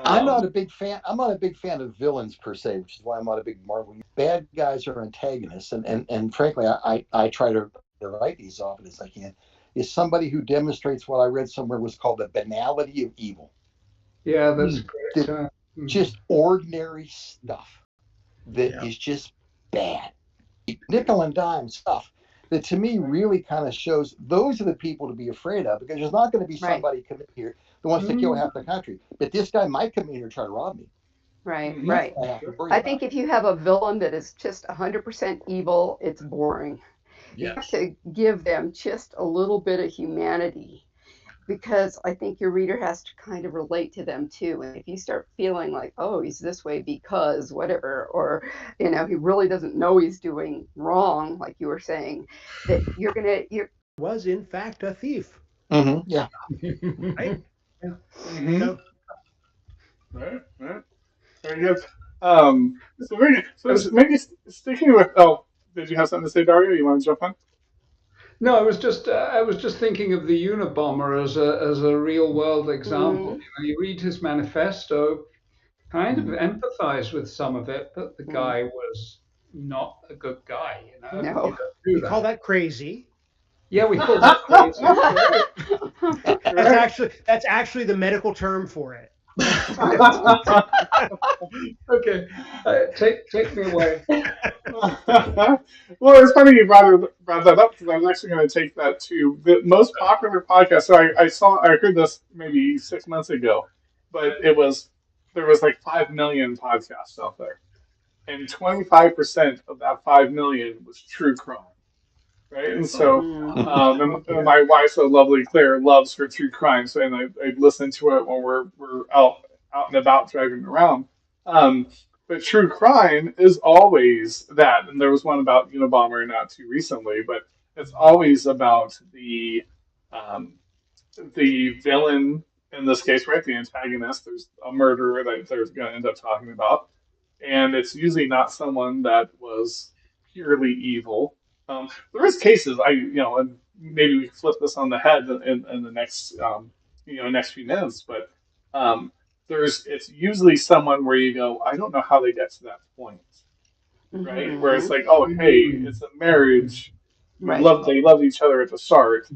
I'm not a big fan. I'm not a big fan of villains per se, which is why I'm not a big Marvel. Bad guys are antagonists, and frankly, I try to write these often as I can. Is somebody who demonstrates what I read somewhere was called the banality of evil. Yeah, that's great. Just ordinary stuff that is just bad, nickel and dime stuff that to me really kind of shows those are the people to be afraid of, because there's not going to be somebody come in here that wants to kill half the country, but this guy might come in here and try to rob me. Right. I think if you have a villain that is just 100% evil, it's boring. You have to give them just a little bit of humanity, because I think your reader has to kind of relate to them too. And if you start feeling like, oh, he's this way because whatever, or, he really doesn't know he's doing wrong, like you were saying, that you're was in fact a thief. Yeah. Right? Yeah. So, Right. Very good. So maybe sticking with. Oh, did you have something to say, Dario? You want to jump on? No, I was just thinking of the Unabomber as a real world example. You read his manifesto, kind of empathize with some of it, but the guy was not a good guy. No. We call that crazy. Yeah, we call that crazy. That's actually the medical term for it. Okay, take me away. Well, it's funny you brought that up, because I was actually going to take that to the most popular podcast. So I heard this maybe 6 months ago, but there was like 5 million podcasts out there, and 25% of that 5 million was true crime. Right, and so and my wife, so lovely Claire, loves her true crime. So, and I listen to it when we're out out and about driving around. Um, but true crime is always that, and there was one about Unabomber not too recently, but it's always about um, the villain in this case, right? The antagonist. There's a murderer that they're going to end up talking about, and it's usually not someone that was purely evil. There is cases and maybe we flip this on the head in the next next few minutes, but um, it's usually someone where you go, I don't know how they get to that point, right? Where it's Mm-hmm. like, oh, hey, Mm. it's a marriage. Right. They loved each other at the start.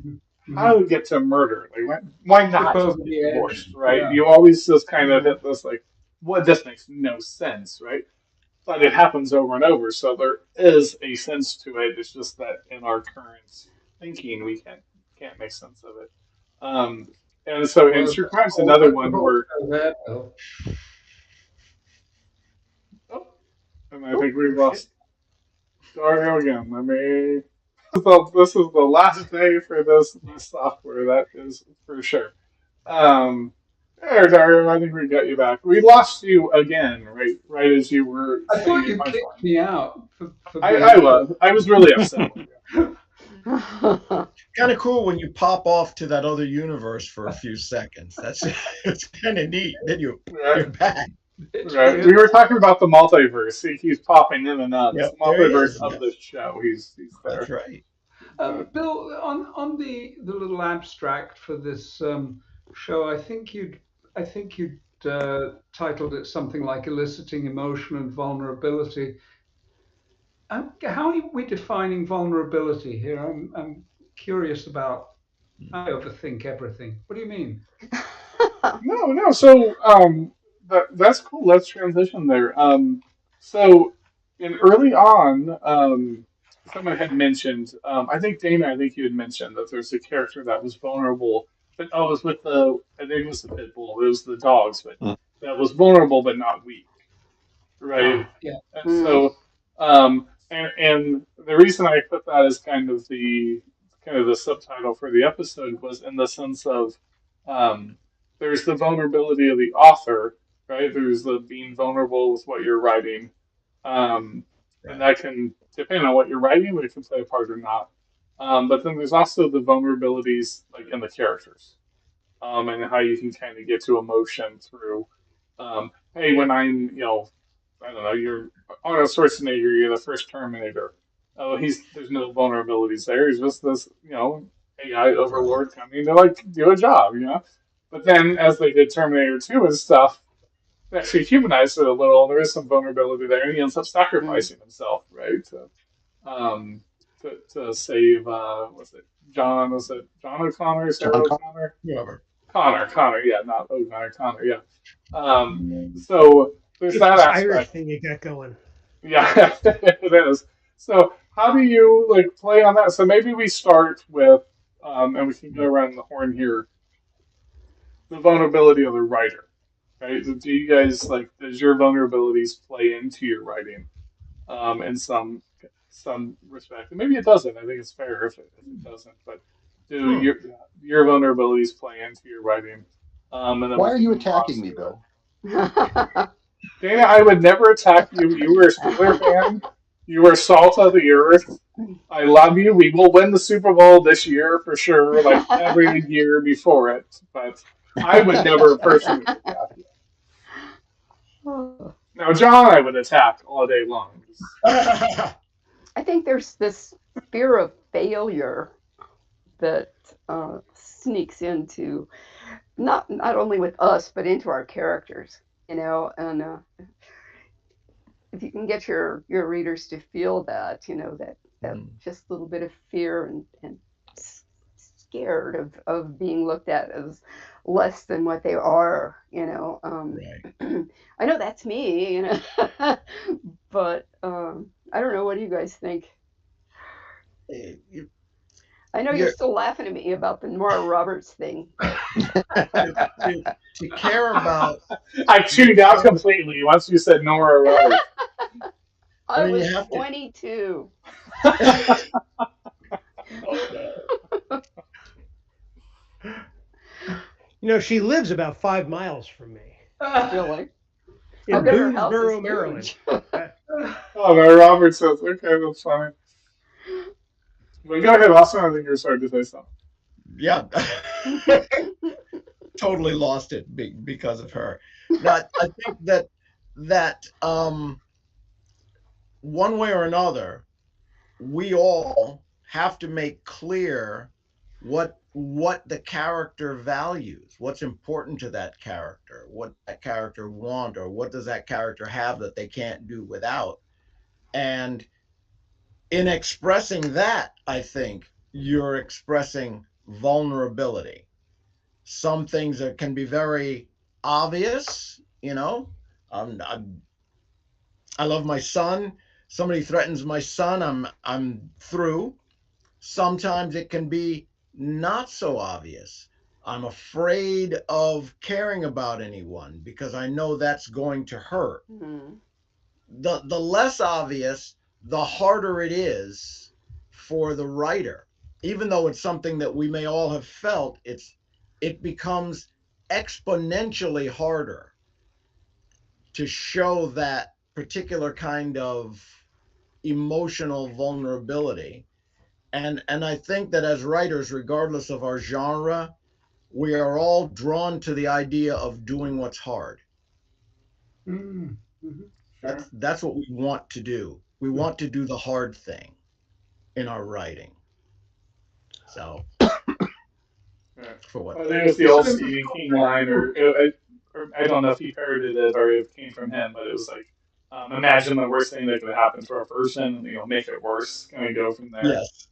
How Mhm. do we get to murder? Like, why Tip not over just get the edge. divorced, right? Yeah. You always just kind of Yeah. hit this like, what? This makes no sense, right? But it happens over and over, so there is a sense to it. It's just that in our current thinking, we can't make sense of it. Um, and Well, true crime's another one where, that, Bill. oh, and I Oh, think we've oh shit. lost Dario again. This is the last day for this software. That is for sure. Um, there, Dario. I think we got you back. We lost you again, right as you were I saying thought your you kicked punchline. me out for I being was. I was really upset with you. Kind of cool when you pop off to that other universe for a few seconds. That's it's kind of neat. Then Right, you're back. It's right. We weird. were talking about the multiverse. He keeps popping in and out. It's Yep, the there he multiverse is. of Yep, this show. He's that's there. right. Bill, on the little abstract for this show, I think you'd titled it something like eliciting emotion and vulnerability. How are we defining vulnerability here? I'm curious about. I overthink everything. What do you mean? No. So that's cool. Let's transition there. So in early on, someone had mentioned. I think Dana. I think you had mentioned that there's a character that was vulnerable. But it was with the. I think it was the pit bull. It was the dogs, but Mm. that was vulnerable but not weak, right? Ah, yeah. And Mm. so, and the reason I put that as kind of the subtitle for the episode was in the sense of um, there's the vulnerability of the author, right? There's the being vulnerable with what you're writing, and Right. that can depend on what you're writing, but it can play a part or not. But then there's also the vulnerabilities like in the characters, and how you can kind of get to emotion through. Hey, when I'm, I don't know, you're Arnold Schwarzenegger, you're the first Terminator. Oh, there's no vulnerabilities there. He's just this, AI Right. overlord coming to like do a job. But then as they did Terminator 2 and stuff, they actually humanized it a little. There is some vulnerability there, and he ends up Mm. sacrificing himself, right? Um, to save, was it John? Was it John O'Connor? John Sarah O'Connor? Whoever. Connor, yeah, not O'Connor, Connor, yeah. So there's It's that this Irish aspect. thing you got going. Yeah, it is. So how do you like play on that? So maybe we start with, and we can go around the horn here, the vulnerability of the writer, right? Do you guys like, does your vulnerabilities play into your writing, in some respect? And maybe it doesn't. I think it's fair if it doesn't. But do Hmm. your vulnerabilities play into your writing? And then Why we are can you move on attacking me, to it. Bill? Dana, I would never attack you. You were a Steeler fan. You were salt of the earth. I love you. We will win the Super Bowl this year for sure, like every year before it. But I would never personally attack you. Now, John, I would attack all day long. I think there's this fear of failure that sneaks into not only with us but into our characters, and if you can get your readers to feel that, that Hmm. just little bit of fear and scared of being looked at as less than what they are, Right. I know that's me, but I don't know. What do you guys think? Eh, you- I know you're You're still laughing at me about the Nora Roberts thing. to care about. I tuned out completely once you said Nora Roberts. I I mean, you was have to. 22. Oh no. She lives about 5 miles from me. Really. In I'll get her house is Boonesboro, Maryland. huge. Oh, no, Robert says, okay, that's funny. But go ahead, Austin. I think you're starting to say something. Yeah. Totally lost it because of her. Now, I think that one way or another, we all have to make clear what the character values, what's important to that character, what that character want, or what does that character have that they can't do without. And in expressing that, I think you're expressing vulnerability. Some things that can be very obvious, I love my son. Somebody threatens my son, I'm through. Sometimes it can be not so obvious. I'm afraid of caring about anyone because I know that's going to hurt. Mm-hmm. The less obvious, the harder it is for the writer. Even though it's something that we may all have felt, it becomes exponentially harder to show that particular kind of emotional vulnerability. And I think that as writers, regardless of our genre, we are all drawn to the idea of doing what's hard. Mm-hmm. Sure. That's what we want to do. We want to do the hard thing in our writing. So, for what? Well, there's the old Stephen King line, or I don't know if he parodied it or if it came from him, but it was like, imagine the worst thing that could happen to a person, make it worse, kind of go from there. Yes.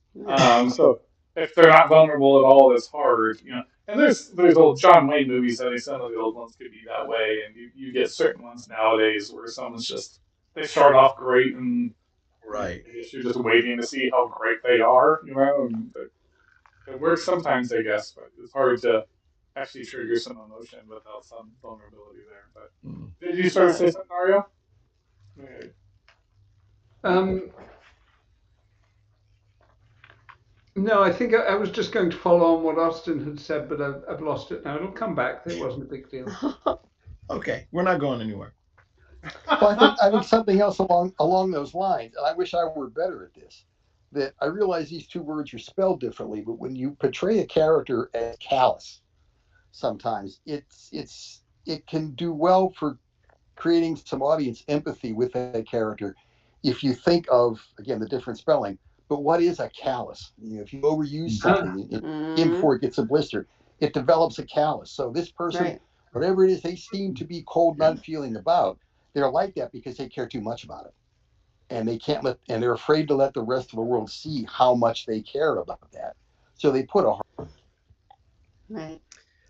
So if they're not vulnerable at all, it's hard. And there's old John Wayne movies. I think some of the old ones could be that way, and you get certain ones nowadays where someone's just they start off great, and Right. I guess you're just waiting to see how great they are. And it works sometimes, I guess, but it's hard to actually trigger some emotion without some vulnerability there. But did you start to say something, Dario? Okay. No, I think I was just going to follow on what Austin had said, but I've lost it now. It'll come back. It wasn't a big deal. Okay, we're not going anywhere. Well, I think something else along those lines, and I wish I were better at this, that I realize these two words are spelled differently, but when you portray a character as callous, sometimes it can do well for creating some audience empathy with that character if you think of, again, the different spelling. But what is a callus? If you overuse something before it gets a blister, it develops a callus. So this person, Right. whatever it is they seem to be cold and unfeeling about, they're like that because they care too much about it. And they're afraid to let the rest of the world see how much they care about that. So they put a Right.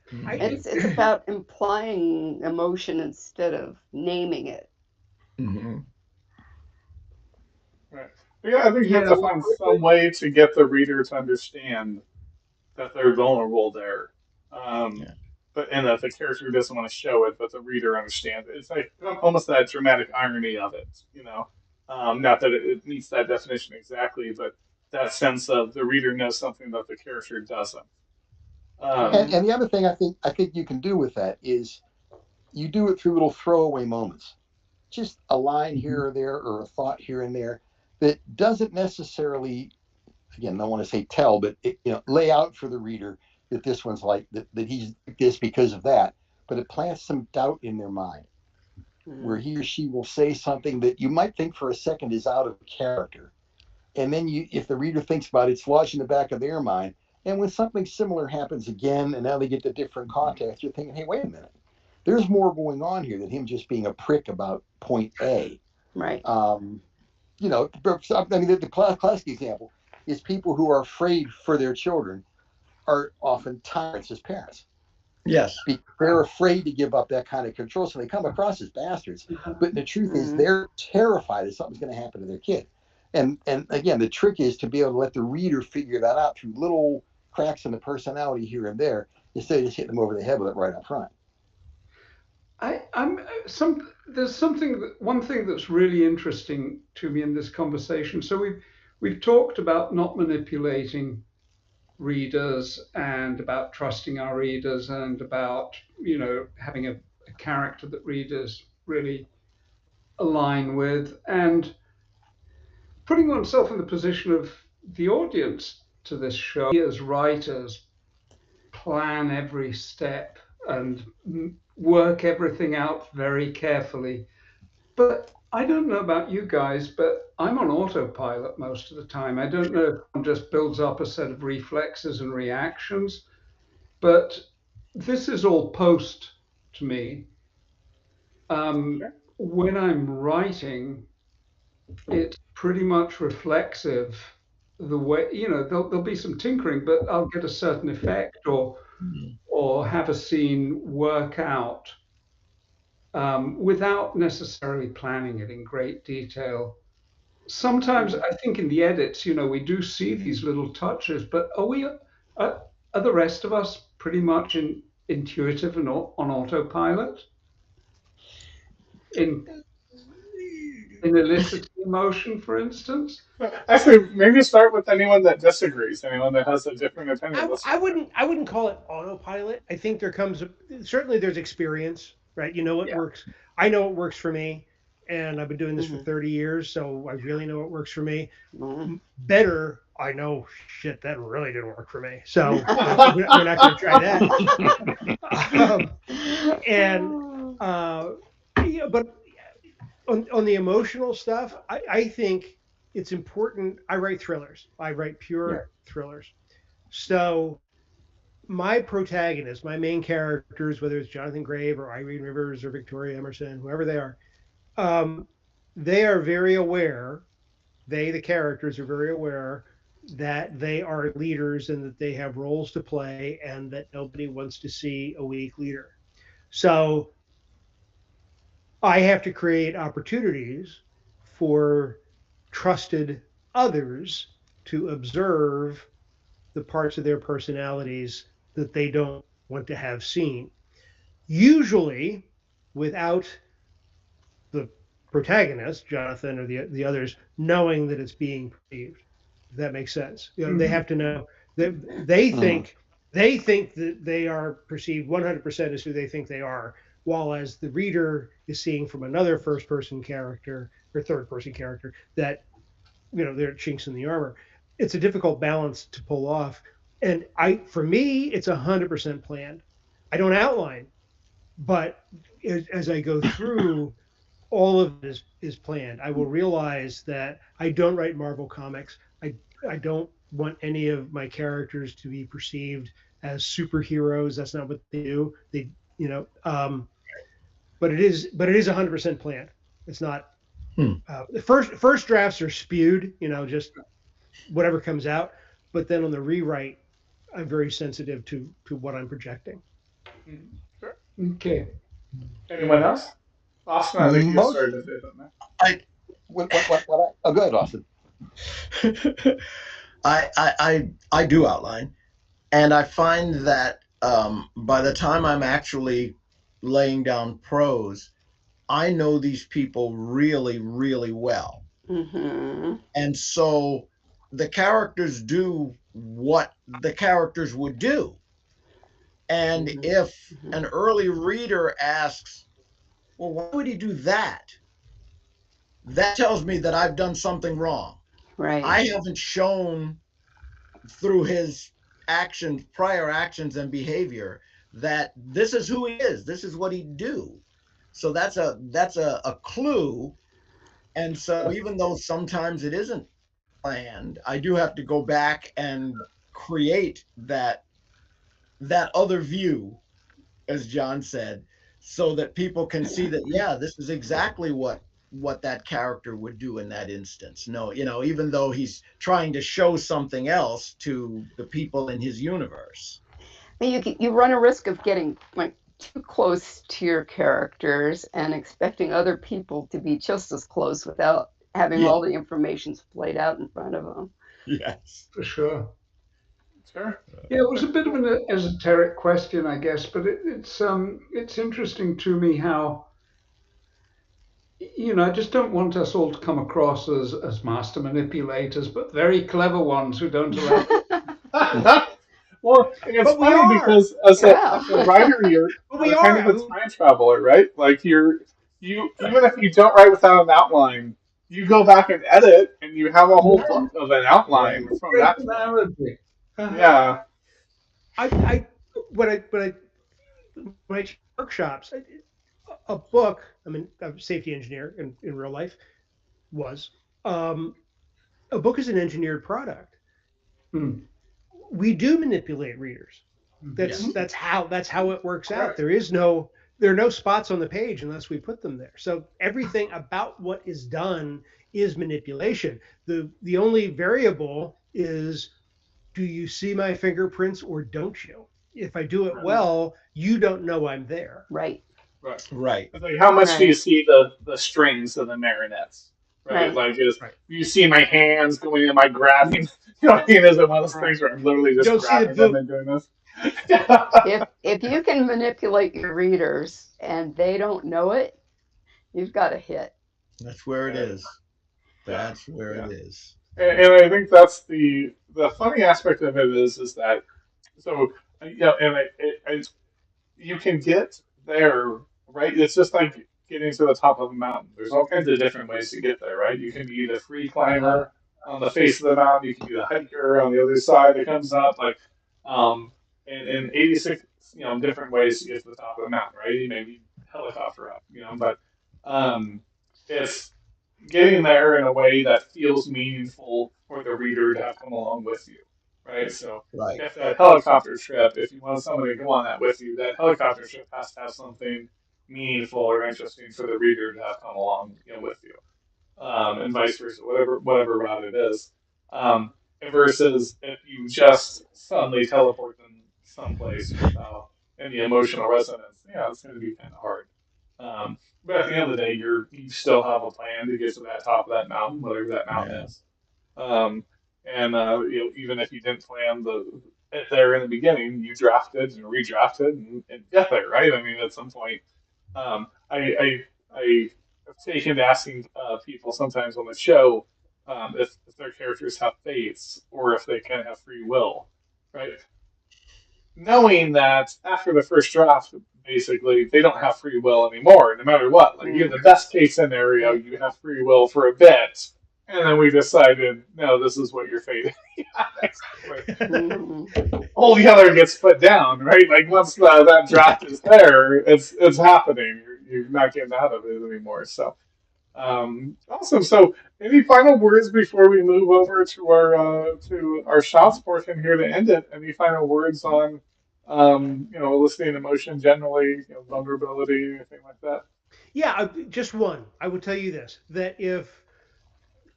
Mhm. It's about implying emotion instead of naming it. Mhm. Right. Yeah, I think you have to find some way to get the reader to understand that they're vulnerable there. Yeah. And that the character doesn't want to show it, but the reader understands it. It's like almost that dramatic irony of it. Not that it meets that definition exactly, but that sense of the reader knows something that the character doesn't. and the other thing I think you can do with that is you do it through little throwaway moments. Just a line here or there or a thought here and there that doesn't necessarily, again, I don't want to say tell, but lay out for the reader that this one's like that he's like this because of that, but it plants some doubt in their mind where he or she will say something that you might think for a second is out of character, and then if the reader thinks about it, it's lodged in the back of their mind, and when something similar happens again and now they get the different context, you're thinking, hey, wait a minute, there's more going on here than him just being a prick about point A. Right. I mean, the classic example is people who are afraid for their children are often tyrants as parents. Yes. They're afraid to give up that kind of control, so they come across as bastards. But the truth is, they're terrified that something's going to happen to their kid. And again, the trick is to be able to let the reader figure that out through little cracks in the personality here and there, instead of just hitting them over the head with it right up front. There's one thing that's really interesting to me in this conversation. So we've talked about not manipulating readers and about trusting our readers and about having a character that readers really align with, and putting oneself in the position of the audience to this show. We as writers plan every step and work everything out very carefully. But I don't know about you guys, but I'm on autopilot most of the time. I don't know if one just builds up a set of reflexes and reactions, but this is all post to me. When I'm writing, it's pretty much reflexive. The way, there'll be some tinkering, but I'll get a certain effect or have a scene work out without necessarily planning it in great detail. Sometimes I think in the edits, we do see these little touches, but are the rest of us pretty much intuitive and on autopilot in eliciting emotion, for instance? Actually, maybe start with anyone that disagrees, anyone that has a different opinion. I wouldn't call it autopilot. I think certainly there's experience, right? You know what works. I know what works for me, and I've been doing this for 30 years, so I really know what works for me. Better, I know shit that really didn't work for me, so we're not going to try that. But on the emotional stuff, I think it's important. I write thrillers. I write pure thrillers. So my protagonists, my main characters, whether it's Jonathan Grave or Irene Rivers or Victoria Emerson, whoever they are very aware, the characters are very aware that they are leaders and that they have roles to play and that nobody wants to see a weak leader. So I have to create opportunities for trusted others to observe the parts of their personalities that they don't want to have seen. Usually without the protagonist, Jonathan or the others, knowing that it's being perceived. If that makes sense. They have to know that they think that they are perceived 100% as who they think they are, while as the reader is seeing from another first-person character or third-person character that they're chinks in the armor. It's a difficult balance to pull off, and for me, it's 100% planned. I don't outline, but as I go through, all of it is planned. I will realize that I don't write Marvel comics. I don't want any of my characters to be perceived as superheroes. That's not what they do. But it is 100% planned. It's not. The first drafts are spewed, just whatever comes out. But then on the rewrite, I'm very sensitive to what I'm projecting. Okay. Anyone else? Austin, I think you started to say something. Oh, go ahead, Austin. I do outline, and I find that by the time I'm actually laying down prose, I know these people really, really well. And so the characters do what the characters would do. And if an early reader asks, well, why would he do that? That tells me that I've done something wrong. Right. I haven't shown through his actions, prior actions and behavior, that this is who he is. This is what he'd do. So that's a clue. And so even though sometimes it isn't planned, I do have to go back and create that other view, as John said, so that people can see that, yeah, this is exactly what that character would do in that instance. No, even though he's trying to show something else to the people in his universe. You run a risk of getting too close to your characters and expecting other people to be just as close without having all the information played out in front of them. Yes, for sure. Sure. Yeah, it was a bit of an esoteric question, I guess, but it's interesting to me how, I just don't want us all to come across as master manipulators, but very clever ones who don't allow. Well, and it's But we funny are. because as Yeah. a writer, But we you're kind are. of a time traveler, right? Like you even if you don't write without an outline, you go back and edit, and you have a whole Yeah, book of an Right. outline from great that point. analogy. Yeah, I when I teach workshops, a book. I mean, I'm a safety engineer in real life. Was um, a book is an engineered product. Hmm. We do manipulate readers. Yes. That's how it works out. correct. There are no spots on the page unless we put them there. So everything about what is done is manipulation. The only variable is, do you see my fingerprints or don't you? If I do it Right. well, you don't know I'm there. Right. Right. Right. It's like how much do you Right. see the strings of the marionettes? Right? Right. Like is Right. you see my hands going in my grabbing. You know what I mean? Is it one of those Right. things where I'm literally You just don't see the grabbing them boot. and doing this? If you can manipulate your readers and they don't know it, you've got a hit. That's where it Yeah. is. Yeah. That's where Yeah. it is. And I think that's the funny aspect of it is that so and you can get there, right? It's just like getting to the top of a mountain. There's all kinds of different ways to get there, right? You can be the free climber on the face of the mountain. You can be the hiker on the other side that comes up, like, and 86, different ways to get to the top of the mountain, right? You maybe helicopter up, but um, it's getting there in a way that feels meaningful for the reader to have come along with you, right? So Right. if that helicopter trip, if you want somebody to go on that with you, that helicopter trip has to have something meaningful or interesting for the reader to have come along, with you, and vice versa, whatever route it is. Um, versus if you just suddenly teleport them someplace without any emotional resonance, yeah, it's going to be kind of hard. But at the end of the day, you still have a plan to get to that top of that mountain, whatever that mountain Yeah. is. Um, and even if you didn't plan it there in the beginning, you drafted and redrafted and get there, right? I mean, at some point, I have taken to asking people sometimes on the show if their characters have fates or if they kind of have free will, right? Knowing that after the first draft, basically, they don't have free will anymore, no matter what. Like, in Mm. the best case scenario, Right. you have free will for a bit, and then we decided, no, this is what your fate is. Yeah, exactly. Mhm. All the other gets put down, right? Like, once that draft is there, it's happening. You're not getting out of it anymore. So, awesome. So, any final words before we move over to our shots portion here to end it? Any final words on listening emotion generally, vulnerability, anything like that? Yeah, just one. I would tell you this: that if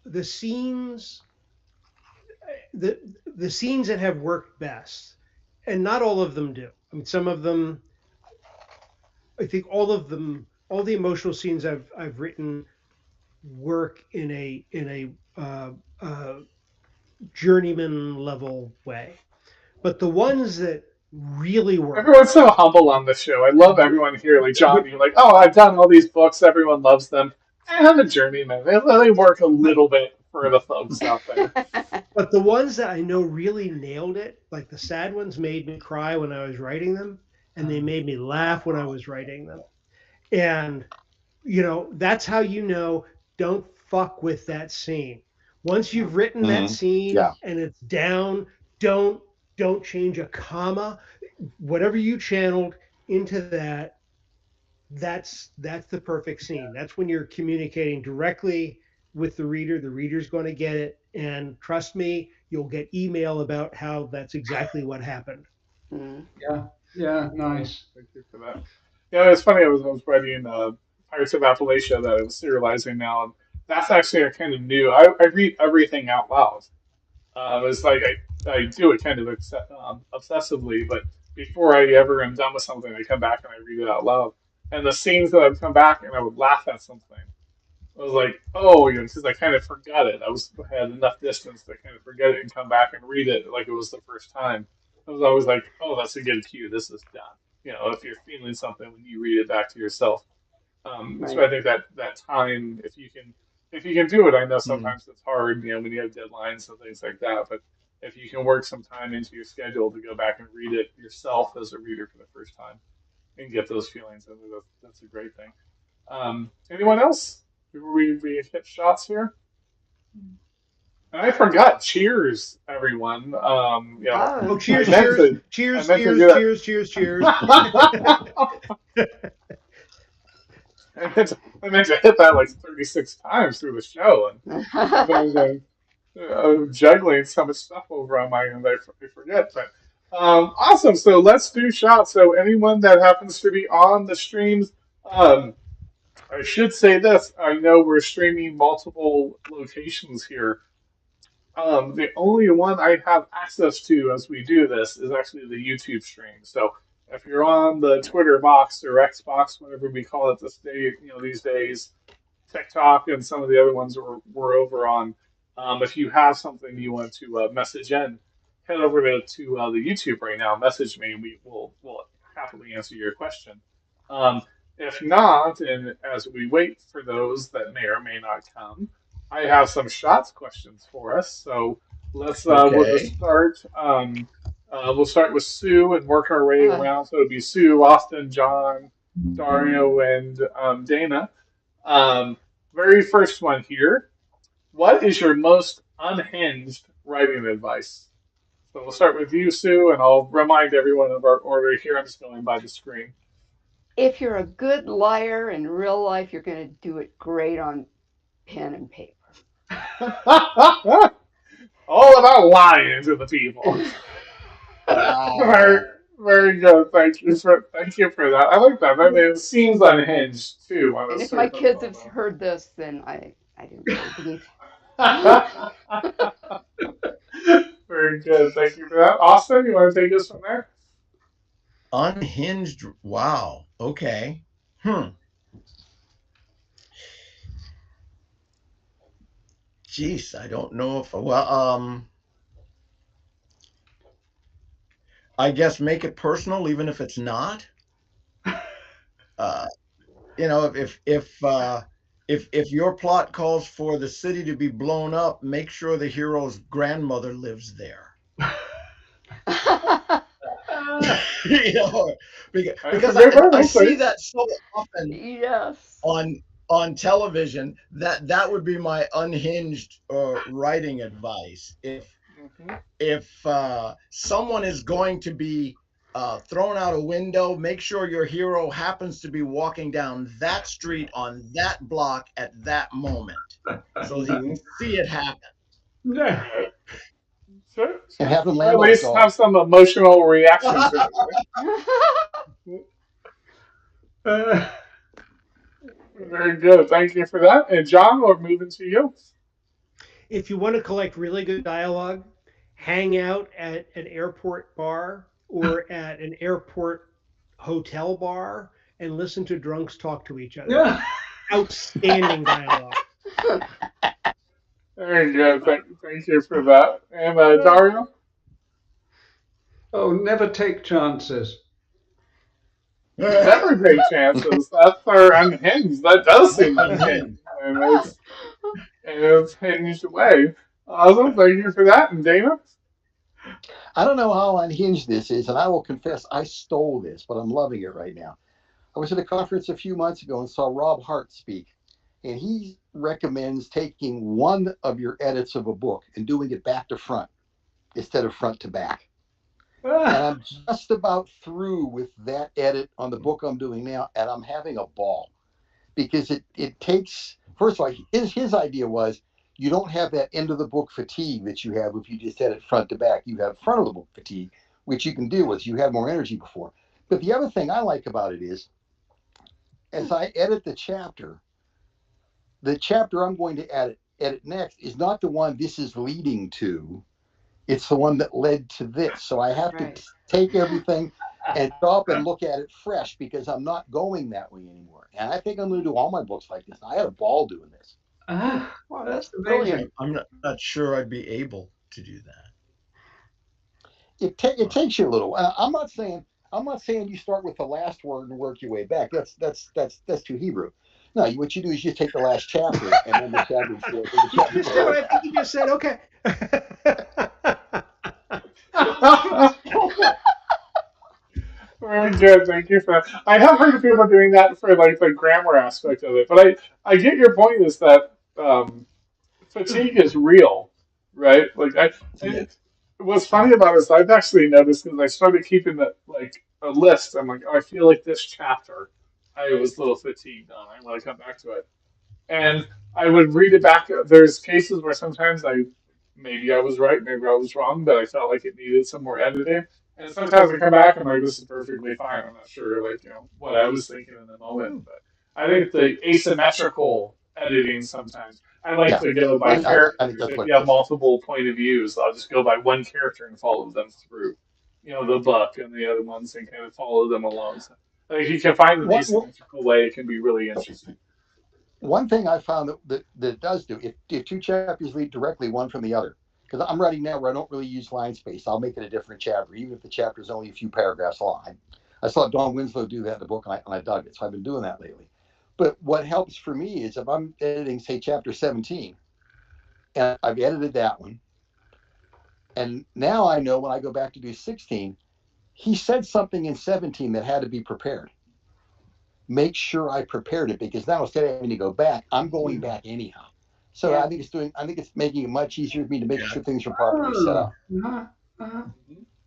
the scenes, the the scenes that have worked best, and not all of them do. I mean, some of them. I think all of them, all the emotional scenes I've written work in a journeyman level way. But the ones that really work, Everyone's so humble on this show. I love everyone here. Like John, but you're like, oh, I've done all these books. Everyone loves them. I'm a journeyman. They work a but little bit for the folks out there. but the ones that I know really nailed it, like the sad ones, made me cry when I was writing them, and they made me laugh when I was writing them. And that's how don't fuck with that scene. Once you've written that Hmm. scene Yeah. and it's down, don't don't change a comma. Whatever you channeled into that, that's the perfect scene. That's when you're communicating directly with the reader. The reader's going to get it, and trust me, you'll get email about how that's exactly what happened. Mm. Yeah, yeah, Oh, nice. thank you for that. Yeah, it's funny. I was writing Pirates of Appalachia that I was serializing now, and that's actually a kind of new. I read everything out loud. It's like I do it kind of obsessively, but before I ever am done with something, I come back and I read it out loud. And the scenes that I'd come back and I would laugh at something, I was like, oh, because I kind of forgot it. I had enough distance to kind of forget it and come back and read it like it was the first time. I was always like, oh, that's a good cue. This is done. If you're feeling something when you read it back to yourself. So Right. I think that time, if you can do it, I know Mm. sometimes it's hard, when you have deadlines and things like that. But if you can work some time into your schedule to go back and read it yourself as a reader for the first time and get those feelings, I think that's a great thing. Anyone else? Before we hit shots here? And I forgot. Cheers, everyone. Oh, Oh, cheers, I meant cheers, to. I cheers, meant to cheers, do cheers, cheers, cheers. I meant to hit that like 36 times through the show, and sometimes I'm juggling so much stuff over on my end, I forget. But awesome. So let's do shots. So anyone that happens to be on the streams, um, I should say this. I know we're streaming multiple locations here. The only one I have access to as we do this is actually the YouTube stream. So if you're on the Twitter box or Xbox, whatever we call it this day, these days, TikTok and some of the other ones we're over on. If you have something you want to message in, head over to the YouTube right now. Message me, and we'll happily answer your question. Um, if not, and as we wait for those that may or may not come, I have some shots questions for us. So we'll just Okay. start. We'll start with Sue and work our way uh, around. So it'll be Sue, Austin, John, Dario, and Dana. Um, Very first one here. What is your most unhinged writing advice? So we'll start with you, Sue, and I'll remind everyone of our order here. I'm just going by the screen. if you're a good liar in real life, you're going to do it great on pen and paper. All about lying to the people. Very, Wow. very good. Thank you for that. I like that. I mean, it seems unhinged too on a And if my certain kids have level. heard this, then I didn't really believe. Very good. Thank you for that. Austin, you want to take us from there? Unhinged. Wow. Okay. Hmm. Jeez, I don't know if I guess make it personal even if it's not. Uh, if your plot calls for the city to be blown up, make sure the hero's grandmother lives there. you know, That's a because good one. I Okay. see that so often Yes. on television. That would be my unhinged writing advice. Mhm. If someone is going to be thrown out a window, make sure your hero happens to be walking down that street on that block at that moment, so he can see it happen. Yeah. Sure, And sure. have them Or at land on a least dog. have some emotional reaction to it. Uh, Very good. Thank you for that. And John, we're moving to you. If you want to collect really good dialogue, hang out at an airport bar or at an airport hotel bar and listen to drunks talk to each other. yeah. Outstanding dialogue. Very good. Thank you for that. And Dario? Oh, never take chances. Never take chances. That's our unhinged. That does seem unhinged. Unhinged. And it's hinged away. Awesome. Thank you for that. And Dana? I don't know how unhinged this is, and I will confess I stole this, but I'm loving it right now. I was at a conference a few months ago and saw Rob Hart speak, and he recommends taking one of your edits of a book and doing it back to front instead of front to back. And I'm just about through with that edit on the book I'm doing now, and I'm having a ball because it takes, first of all, his idea was you don't have that end of the book fatigue that you have if you just edit front to back. You have front of the book fatigue, which you can deal with. You had more energy before. But the other thing I like about it is, as I edit the chapter I'm going to edit next is not the one this is leading to. It's the one that led to this. So I have Right. to take everything and stop and look at it fresh because I'm not going that way anymore. And I think I'm going to do all my books like this. I had a ball doing this. Wow, That's that's brilliant. amazing. I'm not sure I'd be able to do that. It takes you a little. I'm not saying you start with the last word and work your way back. That's too Hebrew. No, what you do is you take the last chapter and then the chapter. You just said what I think you just said. Okay. Good, thank you for that. I have heard of people doing that for like the grammar aspect of it, but I get your point is that fatigue is real, right? Yeah. What's funny about it is I've actually noticed because I started keeping like a list. I'm like, oh, I feel like this chapter I was a little fatigued on. I want to come back to it, and I would read it back. There's cases where sometimes maybe I was right, maybe I was wrong, but I felt like it needed some more editing. And sometimes I come back and I'm like, this is perfectly fine. I'm not sure, like, what I was thinking in the moment. But I think the asymmetrical editing sometimes, I like Yeah, to go by I think characters. that's If what you it have is. multiple point of views, I'll just go by one character and follow them through, the book and the other ones and kind of follow them along. So I think you can find an asymmetrical way, it can be really interesting. One thing I found that does do, if two chapters lead directly one from the other, because I'm writing now where I don't really use line space, I'll make it a different chapter, even if the chapter is only a few paragraphs long. I saw Dawn Winslow do that in the book, and I dug it, so I've been doing that lately. But what helps for me is if I'm editing, say, chapter 17, and I've edited that one, and now I know when I go back to do 16, he said something in 17 that had to be prepared. Make sure I prepared it, because now instead of having to go back, I'm going back anyhow. So Yeah. I think it's making it much easier for me to make Yeah. sure things are properly set up.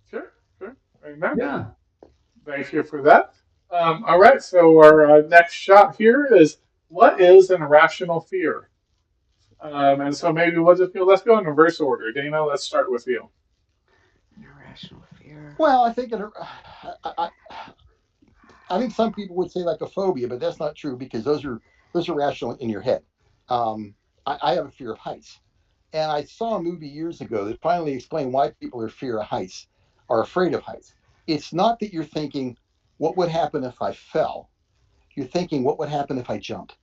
Sure, sure. Amen. Yeah. Thank you for that. All right, so our next shot here is what is an irrational fear? And so maybe let's go in reverse order. Dana, let's start with you. Irrational fear. Well, I, I think some people would say like a phobia, but that's not true, because those are rational in your head. I have a fear of heights, and I saw a movie years ago that finally explained why people are afraid of heights. It's not that you're thinking, what would happen if I fell? You're thinking, what would happen if I jumped?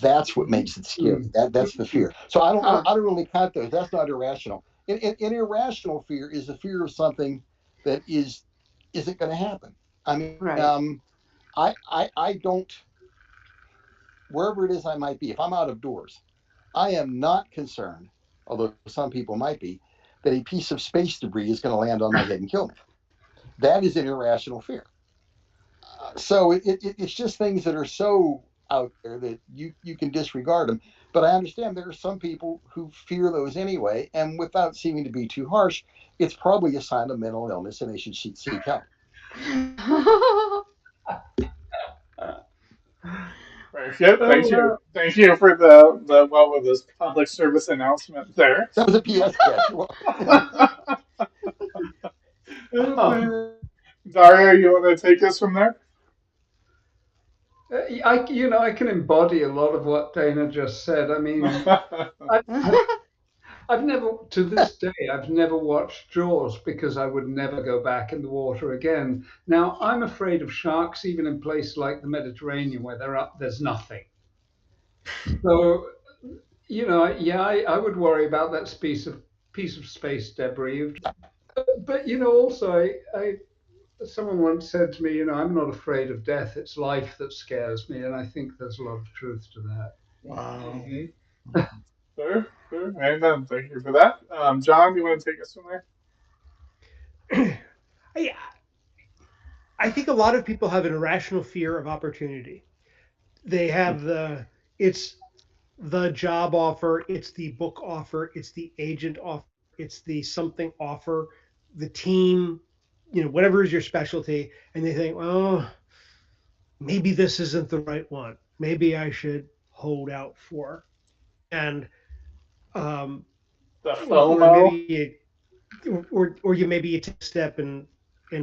That's what makes it scary. That's the fear. So I don't really count those. That's not irrational. An irrational fear is the fear of something that isn't going to happen. I mean, Right. I don't, wherever it is I might be, if I'm out of doors, I am not concerned, although some people might be, that a piece of space debris is going to land on my head and kill me. That is an irrational fear. So it's just things that are so out there that you can disregard them. But I understand there are some people who fear those anyway, and without seeming to be too harsh, it's probably a sign of mental illness, and they should seek help. Very good. Thank you. Oh, Thank you for the what was this public service announcement there. That was a PS sketch. um, Dario, you want to take us from there? I can embody a lot of what Dana just said. I mean, I've never, to this day, I've never watched Jaws because I would never go back in the water again. Now, I'm afraid of sharks, even in places like the Mediterranean where there's nothing. So, I would worry about that piece of space debris. But also, someone once said to me, I'm not afraid of death. It's life that scares me, and I think there's a lot of truth to that. Wow. Mm-hmm. Sure, sure. Amen. Thank you for that. John, you want to take us from there? I think a lot of people have an irrational fear of opportunity. They have it's the job offer, it's the book offer, it's the agent offer, it's the something offer, the team, whatever is your specialty, and they think, oh, maybe this isn't the right one. Maybe I should hold out for, and The or FOMO. maybe you take a step and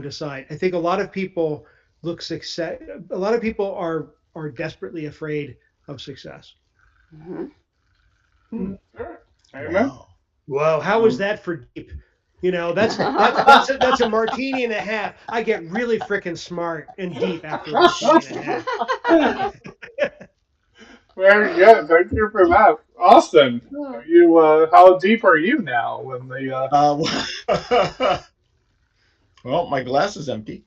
decide. I think a lot of people look success. A lot of people are desperately afraid of success. Sure. Amen. Wow. Whoa, how is that for deep? That's a martini and a half. I get really freaking smart and deep after a martini and a half. Very good. Thank you for that. Austin, are you? How deep are you now? When the Well, my glass is empty.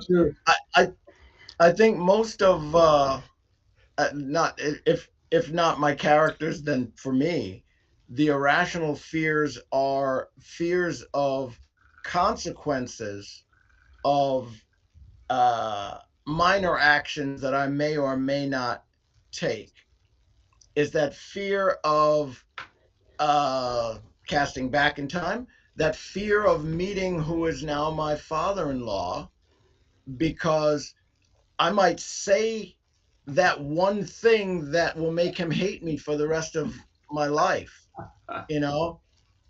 Sure. I think most of not if not my characters, then for me, the irrational fears are fears of consequences of minor actions that I may or may not take is that fear of casting back in time, that fear of meeting who is now my father-in-law, because I might say that one thing that will make him hate me for the rest of my life, or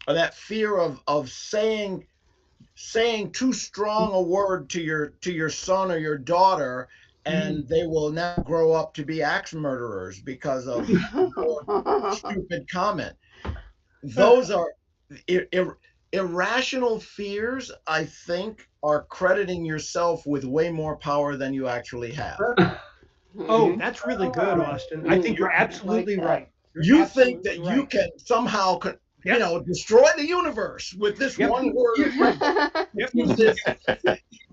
that fear of saying too strong a word to your son or your daughter, and they will now grow up to be axe murderers because of your stupid comment. Those are irrational fears, I think, are crediting yourself with way more power than you actually have. Oh, that's really good, Austin. I think you're absolutely right. You think that you can somehow, destroy the universe with this one word.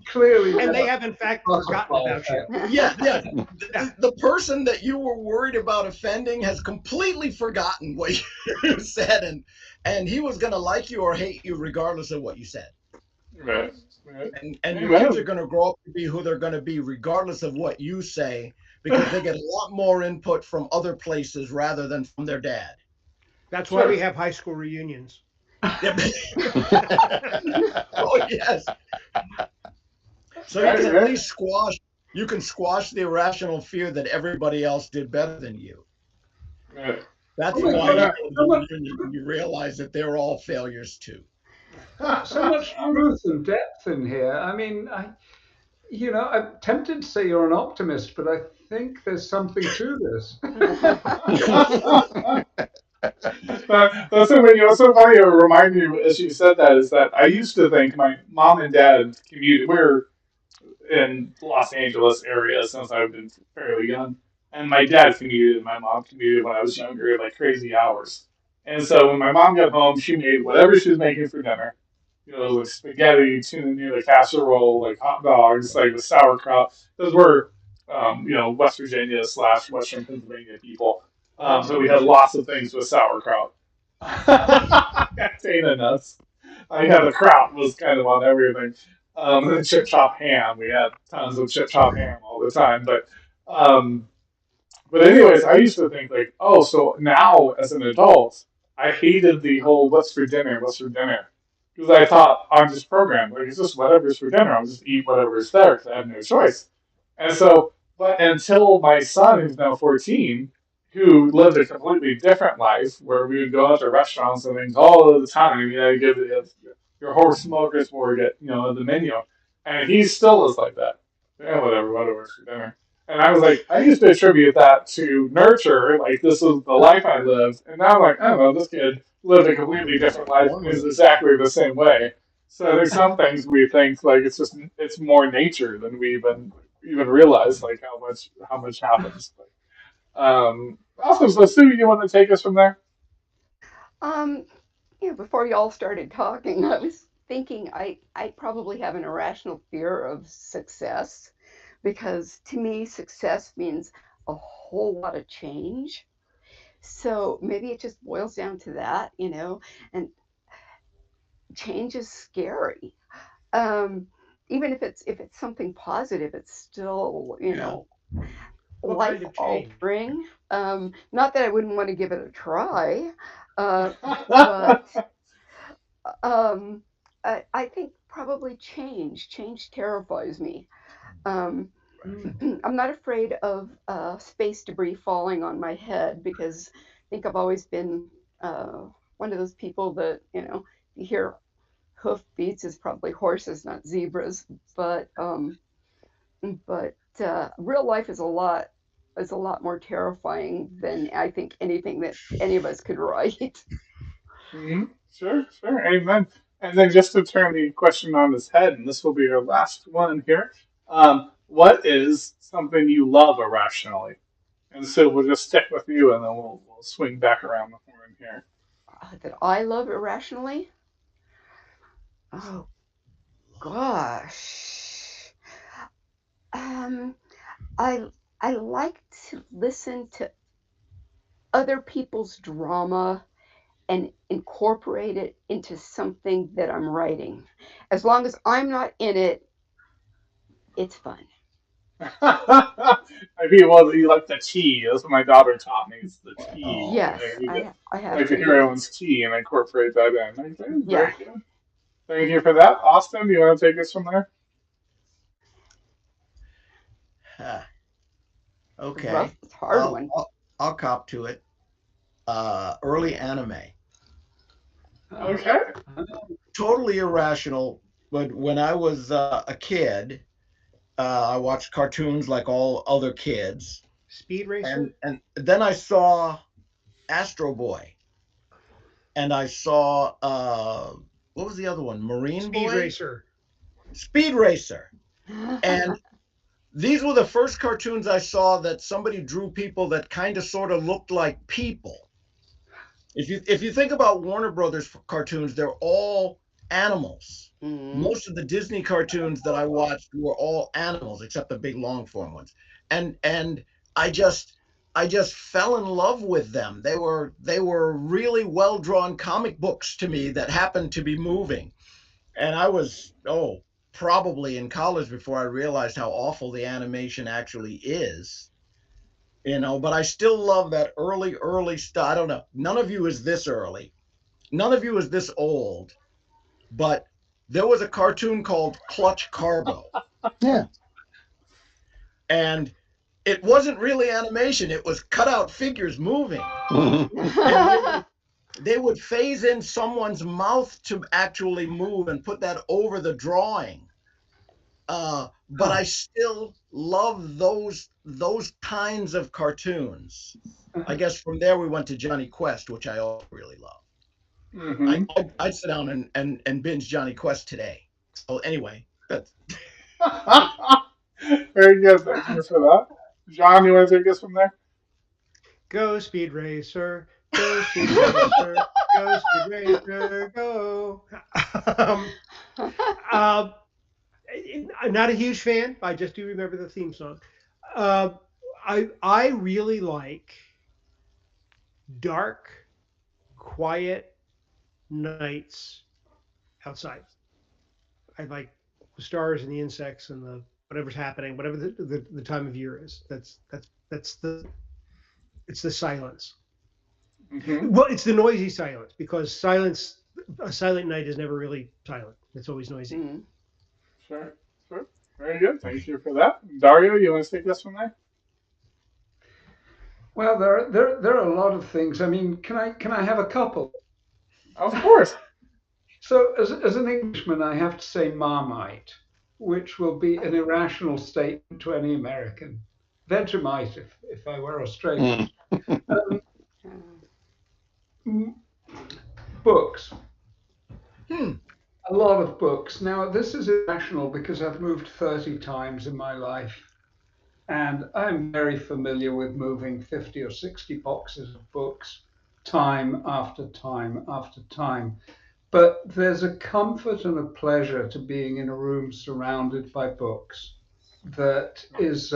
Clearly. And they have, in fact, forgotten about you. Yeah. The person that you were worried about offending has completely forgotten what you said, and he was going to like you or hate you regardless of what you said. Right. And your kids are going to grow up to be who they're going to be regardless of what you say, because they get a lot more input from other places rather than from their dad. That's why we have high school reunions. Oh, yes. So you can at least squash the irrational fear that everybody else did better than you. Right. That's why you realize that they're all failures too. So much truth and depth in here. I mean, I'm tempted to say you're an optimist, but I think there's something to this. That's so funny. It reminded me as you said that is that I used to think my mom and dad commuted. We're in Los Angeles area since I've been fairly young, and my dad commuted and my mom commuted when I was younger, like crazy hours. And so when my mom got home, she made whatever she was making for dinner. Like spaghetti, tuna casserole, like hot dogs, like with sauerkraut. Those were, West Virginia / Western Pennsylvania people. So we had lots of things with sauerkraut. Dana nuts. I had the kraut was kind of on everything. And then chip chop ham. We had tons of chip chop ham all the time. But anyways, I used to think like, oh, so now as an adult, I hated the whole what's for dinner, because I thought I'm just programmed. Like it's just whatever's for dinner. I'll just eat whatever's there because I have no choice. And so, but until my son, who's now 14, who lived a completely different life, where we would go out to restaurants and things all the time. You give your horse smorgasbord at the menu, and he still is like that. Yeah, whatever's for dinner. And I was like, I used to attribute that to nurture, like this was the life I lived. And now I'm like, I don't know, this kid lived a completely different life and is exactly the same way. So there's some things we think like it's more nature than we even realize like how much happens. Awesome. So Sue, you want to take us from there? Before y'all started talking, I was thinking I probably have an irrational fear of success, because to me success means a whole lot of change. So maybe it just boils down to that, and change is scary. Even if it's something positive, it's still, life altering. Not that I wouldn't want to give it a try, but I think probably change terrifies me. I'm not afraid of space debris falling on my head, because I think I've always been one of those people that, you hear hoof beats is probably horses, not zebras. But real life is a lot more terrifying than I think anything that any of us could write. Mm-hmm. Sure, amen. And then just to turn the question on its head, and this will be our last one here. What is something you love irrationally? And so we'll just stick with you, and then we'll swing back around the horn here. That I love irrationally? Oh gosh. I like to listen to other people's drama and incorporate it into something that I'm writing. As long as I'm not in it, It's fun. I mean, well, you like the tea. That's what my daughter taught me. It's the tea. Oh, Yes, I have Like to hear to. everyone's tea and incorporate that in. Okay, Yeah, very good. Thank you for that. Austin, do you want to take us from there? Huh. it's rough. Okay. It's a hard I'll, one. I'll I'll cop to it. Early anime. Okay. Totally irrational, but when I was a kid, I watched cartoons like all other kids, Speed Racer, and then I saw Astro Boy, and I saw what was the other one? Marine Speed Boy, Racer. Speed Racer, and these were the first cartoons I saw that somebody drew people that kind of sort of looked like people. If you think about Warner Brothers cartoons, they're all animals. Mhm. Most of the Disney cartoons that I watched were all animals, except the big long form ones. And I just fell in love with them. They were really well drawn comic books to me that happened to be moving. And I was probably in college before I realized how awful the animation actually is. But I still love that early stuff. I don't know. None of you is this early. None of you is this old. But there was a cartoon called Clutch Cargo, yeah. and it wasn't really animation. It was cutout figures moving. Mhm. And they would phase in someone's mouth to actually move and put that over the drawing. But I still love those kinds of cartoons. I guess from there we went to Johnny Quest, which I also really love. Mm-hmm. I'd sit down and binge Johnny Quest today. So anyway, that's Very good. Thank you for that. John, you want to take us from there? Go Speed Racer. Go Speed Racer. Go Speed Racer. Go. um, um, I'm not a huge fan. I just do remember the theme song. Uh, I really like dark, quiet nights outside. I like the stars and the insects and the whatever's happening, whatever the time of year is. That's the it's the silence. Mm-hmm. Well, it's the noisy silence because a silent night is never really silent. It's always noisy. Mhm. Sure. Sure. Very good. Thank you for that. Dario, you want to take us from there? Well, there are a lot of things. I mean, can I have a couple? Of course. So, as an Englishman, I have to say Marmite, which will be an irrational statement to any American. Vegemite, if I were Australian. Um, m- books, hmm. a lot of books. Now, this is irrational because I've moved 30 times in my life, and I'm very familiar with moving 50 or 60 boxes of books time after time after time. But there's a comfort and a pleasure to being in a room surrounded by books that is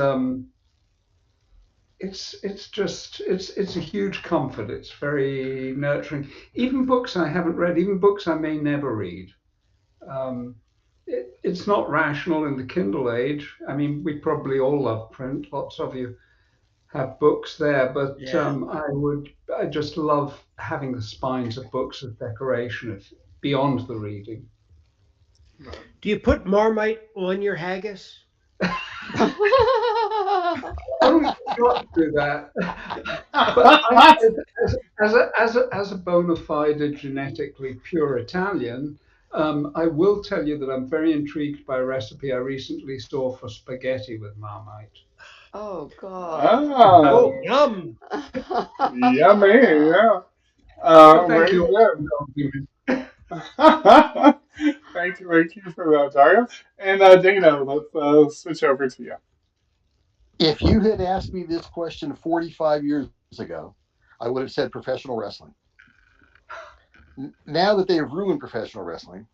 it's a huge comfort. It's very nurturing. Even books I haven't read, even books I may never read. Um, it's not rational in the Kindle age. I mean, we probably all love print. Lots of you have books there, but Yeah. I just love having the spines of books as decoration. It's beyond the reading. Do you put Marmite on your haggis? Oh, got to do that. But as a bona fide genetically pure Italian, I will tell you that I'm very intrigued by a recipe I recently saw for spaghetti with Marmite. Oh God. Oh, Oh, yum! yummy. Yeah. But thank Very you all for good. the compliment. Thank you for that, Dario. And Dana, let's switch over to you. If you had asked me this question 45 years ago, I would have said professional wrestling. Now that they have ruined professional wrestling,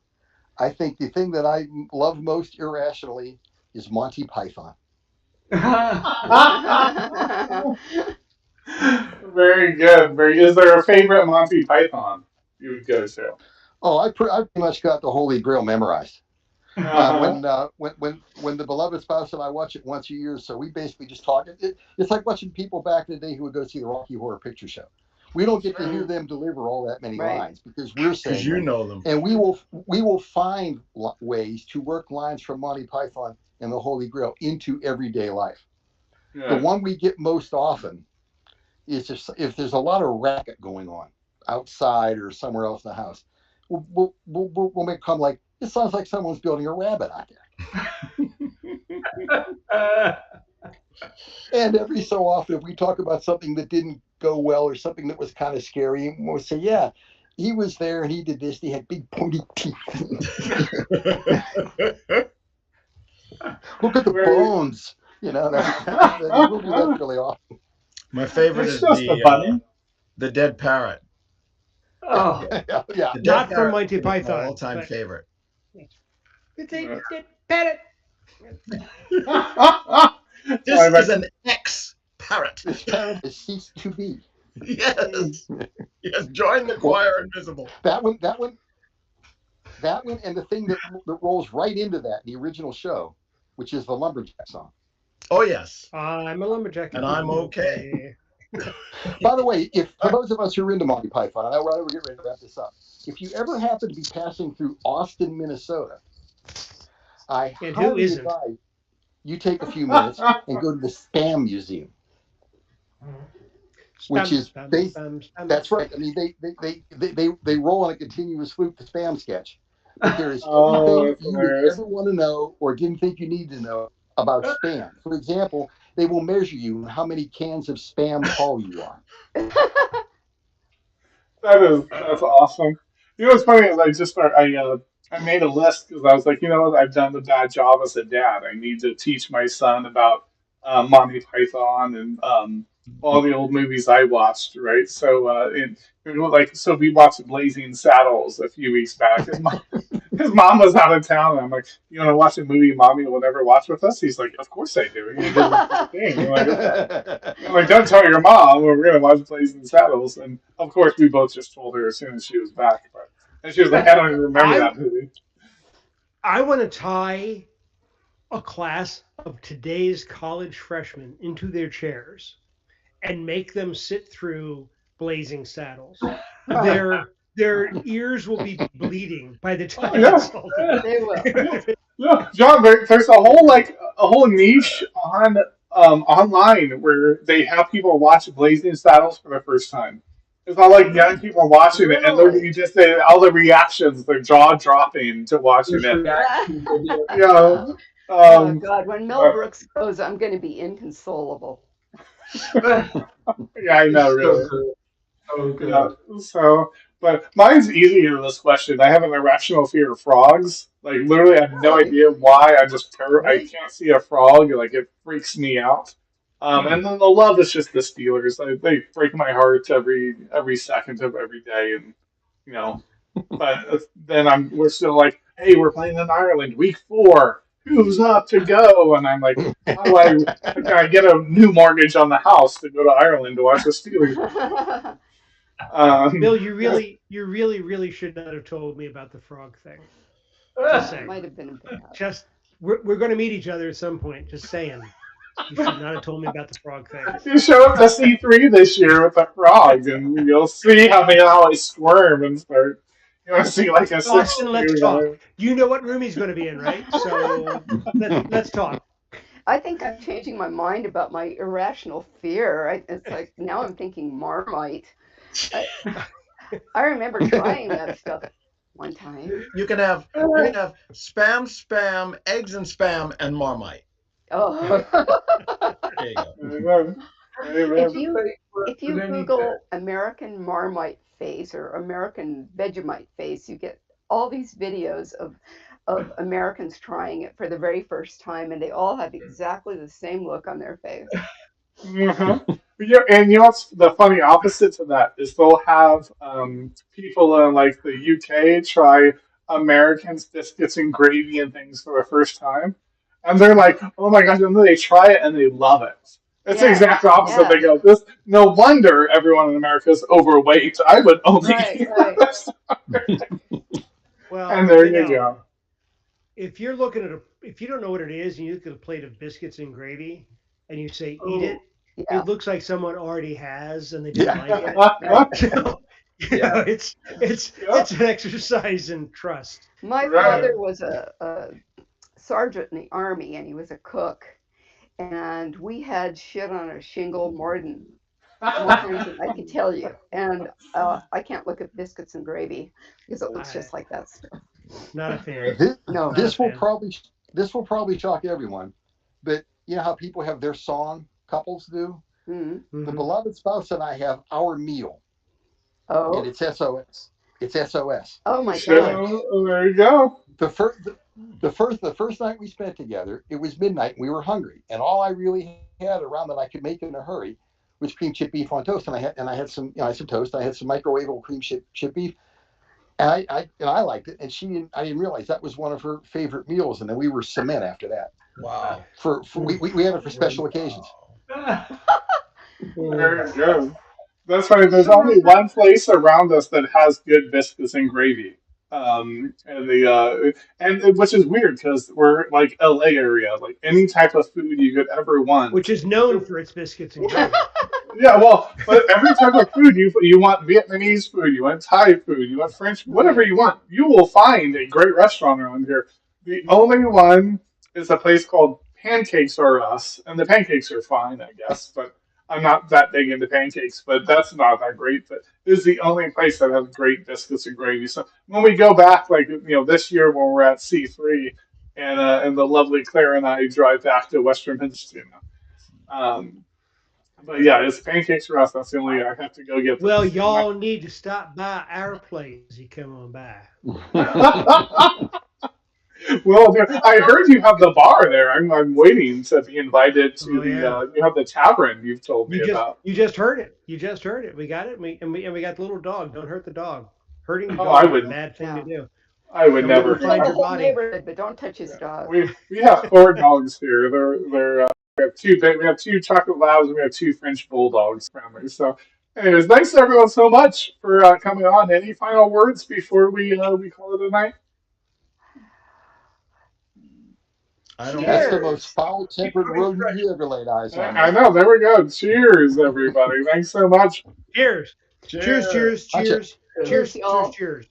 I think the thing that I love most irrationally is Monty Python. Very good. Very. Is there a favorite Monty Python you would go to? Oh, I pretty much got the Holy Grail memorized. When the beloved spouse and I watch it once a year, so we basically just talk. It's like watching people back in the day who would go see the Rocky Horror Picture Show. We don't get to hear them deliver all that many lines because we're saying you know them, and we will find ways to work lines from Monty Python and the Holy Grail into everyday life. The one we get most often is just if there's a lot of racket going on outside or somewhere else in the house, we'll make a comment like, it sounds like someone's building a rabbit out there. And every so often, if we talk about something that didn't go well or something that was kind of scary, we'll say, yeah, he was there and he did this. He had big pointy teeth. Look at the bones. You know, we'll do that really often. My favorite is the dead parrot. Oh, yeah. Not from Monty Python. My all-time favorite. It's a dead parrot. This is an ex-parrot. This parrot has ceased to be. Yes. Yes. Join the choir invisible. That one, and the thing that rolls right into that, the original show, which is the lumberjack song. Oh yes. I'm a lumberjack, and I'm okay. By the way, if for those of us who are into Monty Python, and I will get ready to wrap this up. If you ever happen to be passing through Austin, Minnesota, I highly advise you take a few minutes and go to the Spam Museum, which is that's right. I mean, they roll on a continuous loop the Spam sketch, but there is everything you ever want to know or didn't think you need to know about Spam. For example, they will measure you how many cans of Spam call you are. That's awesome. You know what's funny is I made a list because I was like, you know what, I've done the bad job as a dad. I need to teach my son about Monty Python and all the old movies I watched, right? So so we watched Blazing Saddles a few weeks back. His mom was out of town, and I'm like, you want to watch a movie Mommy will never watch with us? He's like, of course I do. He did the same thing. I'm like, don't tell your mom. We're going to watch Blazing Saddles. And, of course, we both just told her as soon as she was back. And she was like, I don't even remember that movie. I want to tie a class of today's college freshmen into their chairs and make them sit through Blazing Saddles. Their ears will be bleeding by the time it's all done. They will. Yeah, John, there's a whole niche on online where they have people watch Blazing Saddles for the first time. It's not like young people watching it, and you just say all the reactions, their jaw dropping to watching it. Oh God, when Mel Brooks goes, I'm going to be inconsolable. Yeah, I know, really. Oh, good. Yeah, but mine's easier, this question. I have an irrational fear of frogs. Like, literally, I have no idea why. I can't see a frog. Like, it freaks me out. And then the love is just the Steelers. They break my heart every second of every day. And, you know, but then we're still like, hey, we're playing in Ireland, week 4. Who's up to go? And I'm like, how can I get a new mortgage on the house to go to Ireland to watch the Steelers? Bill, you really should not have told me about the frog thing. Just saying. Might have been a bad. We're going to meet each other at some point. Just saying. You should not have told me about the frog thing. You show up to C3 this year with a frog, and you'll see how they always squirm and start. You want to see like a Austin, let's talk. You know what room he's going to be in, right? So let's talk. I think I'm changing my mind about my irrational fear. It's like now I'm thinking Marmite. I remember trying that stuff one time. You can have spam, eggs and spam, and Marmite. Oh. There you go. If you Google American Marmite face or American Vegemite face, you get all these videos of Americans trying it for the very first time, and they all have exactly the same look on their face. Mm-hmm. Yeah, and you know what's the funny opposite to that is they'll have people in like the UK try Americans biscuits and gravy and things for the first time, and they're like, "Oh my gosh!" And then they try it and they love it. It's the exact opposite. They go, "This no wonder everyone in America is overweight. I would only eat this." Well, and there you go. if you're looking at if you don't know what it is and you look at a plate of biscuits and gravy and you say eat it, Yeah. it looks like someone already has and they didn't Yeah. like it. Right. So, Yeah. it's an exercise in trust. My Right. father was a sergeant in the army, and he was a cook, and we had shit on a shingle more times than I could tell you. And I can't look at biscuits and gravy because it looks just like that stuff. Not a fan. No. Not a This will fan. probably shock everyone, but you know how people have their song, couples do? Mm. The Mhm. beloved spouse and I have our meal, and Oh. it's SOS. It's SOS. Oh my Sure. gosh. There you go. The first night we spent together, it was midnight. And we were hungry, and all I really had around that I could make in a hurry was cream chip beef on toast. And I had some, I had some toast. I had some microwavable cream chip beef, and I liked it. And I didn't realize that was one of her favorite meals. And then we were cement after that. Wow. We had it for special occasions. There you go. That's funny. There's only one place around us that has good biscuits and gravy. And which is weird because we're like LA area, like any type of food you could ever want. Which is known for its biscuits and gravy. Yeah, well, but every type of food you want Vietnamese food, you want Thai food, you want French, whatever you want, you will find a great restaurant around here. The only one is a place called Pancakes R Us, and the pancakes are fine, I guess, but I'm not that big into pancakes, but that's not that great. But this is the only place that has great biscuits and gravy. So when we go back, like this year when we're at C3, and the lovely Claire and I drive back to Western Minnesota. But yeah, it's pancakes for us. That's the only I have to go get. Well, y'all need to stop by our place as you come on by. Well, I heard you have the bar there. I'm waiting to be invited to you have the tavern you've told me about. You just heard it. You just heard it. We got it. And we got the little dog. Don't hurt the dog. Hurting the Oh, dog I is a would. bad thing to do. I would And never. we'll find The your whole body. neighborhood, but don't touch his dog. We have 4 dogs here. We have two. We have 2 chocolate labs. And we have 2 French bulldogs family. So, anyways, thanks everyone so much for coming on. Any final words before we call it a night? I don't That's the Cheers. most foul-tempered rodent you ever laid eyes on. I know. There we go. Cheers, everybody. Thanks so much. Cheers. Cheers, cheers, cheers, cheers, y'all. cheers.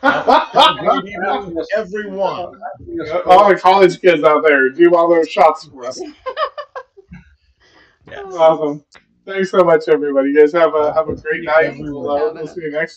Good evening, everyone. All the college kids out there, do all those shots for us. Yes. Awesome. Thanks so much, everybody. You guys have a great night. Everyone. We'll see you next time.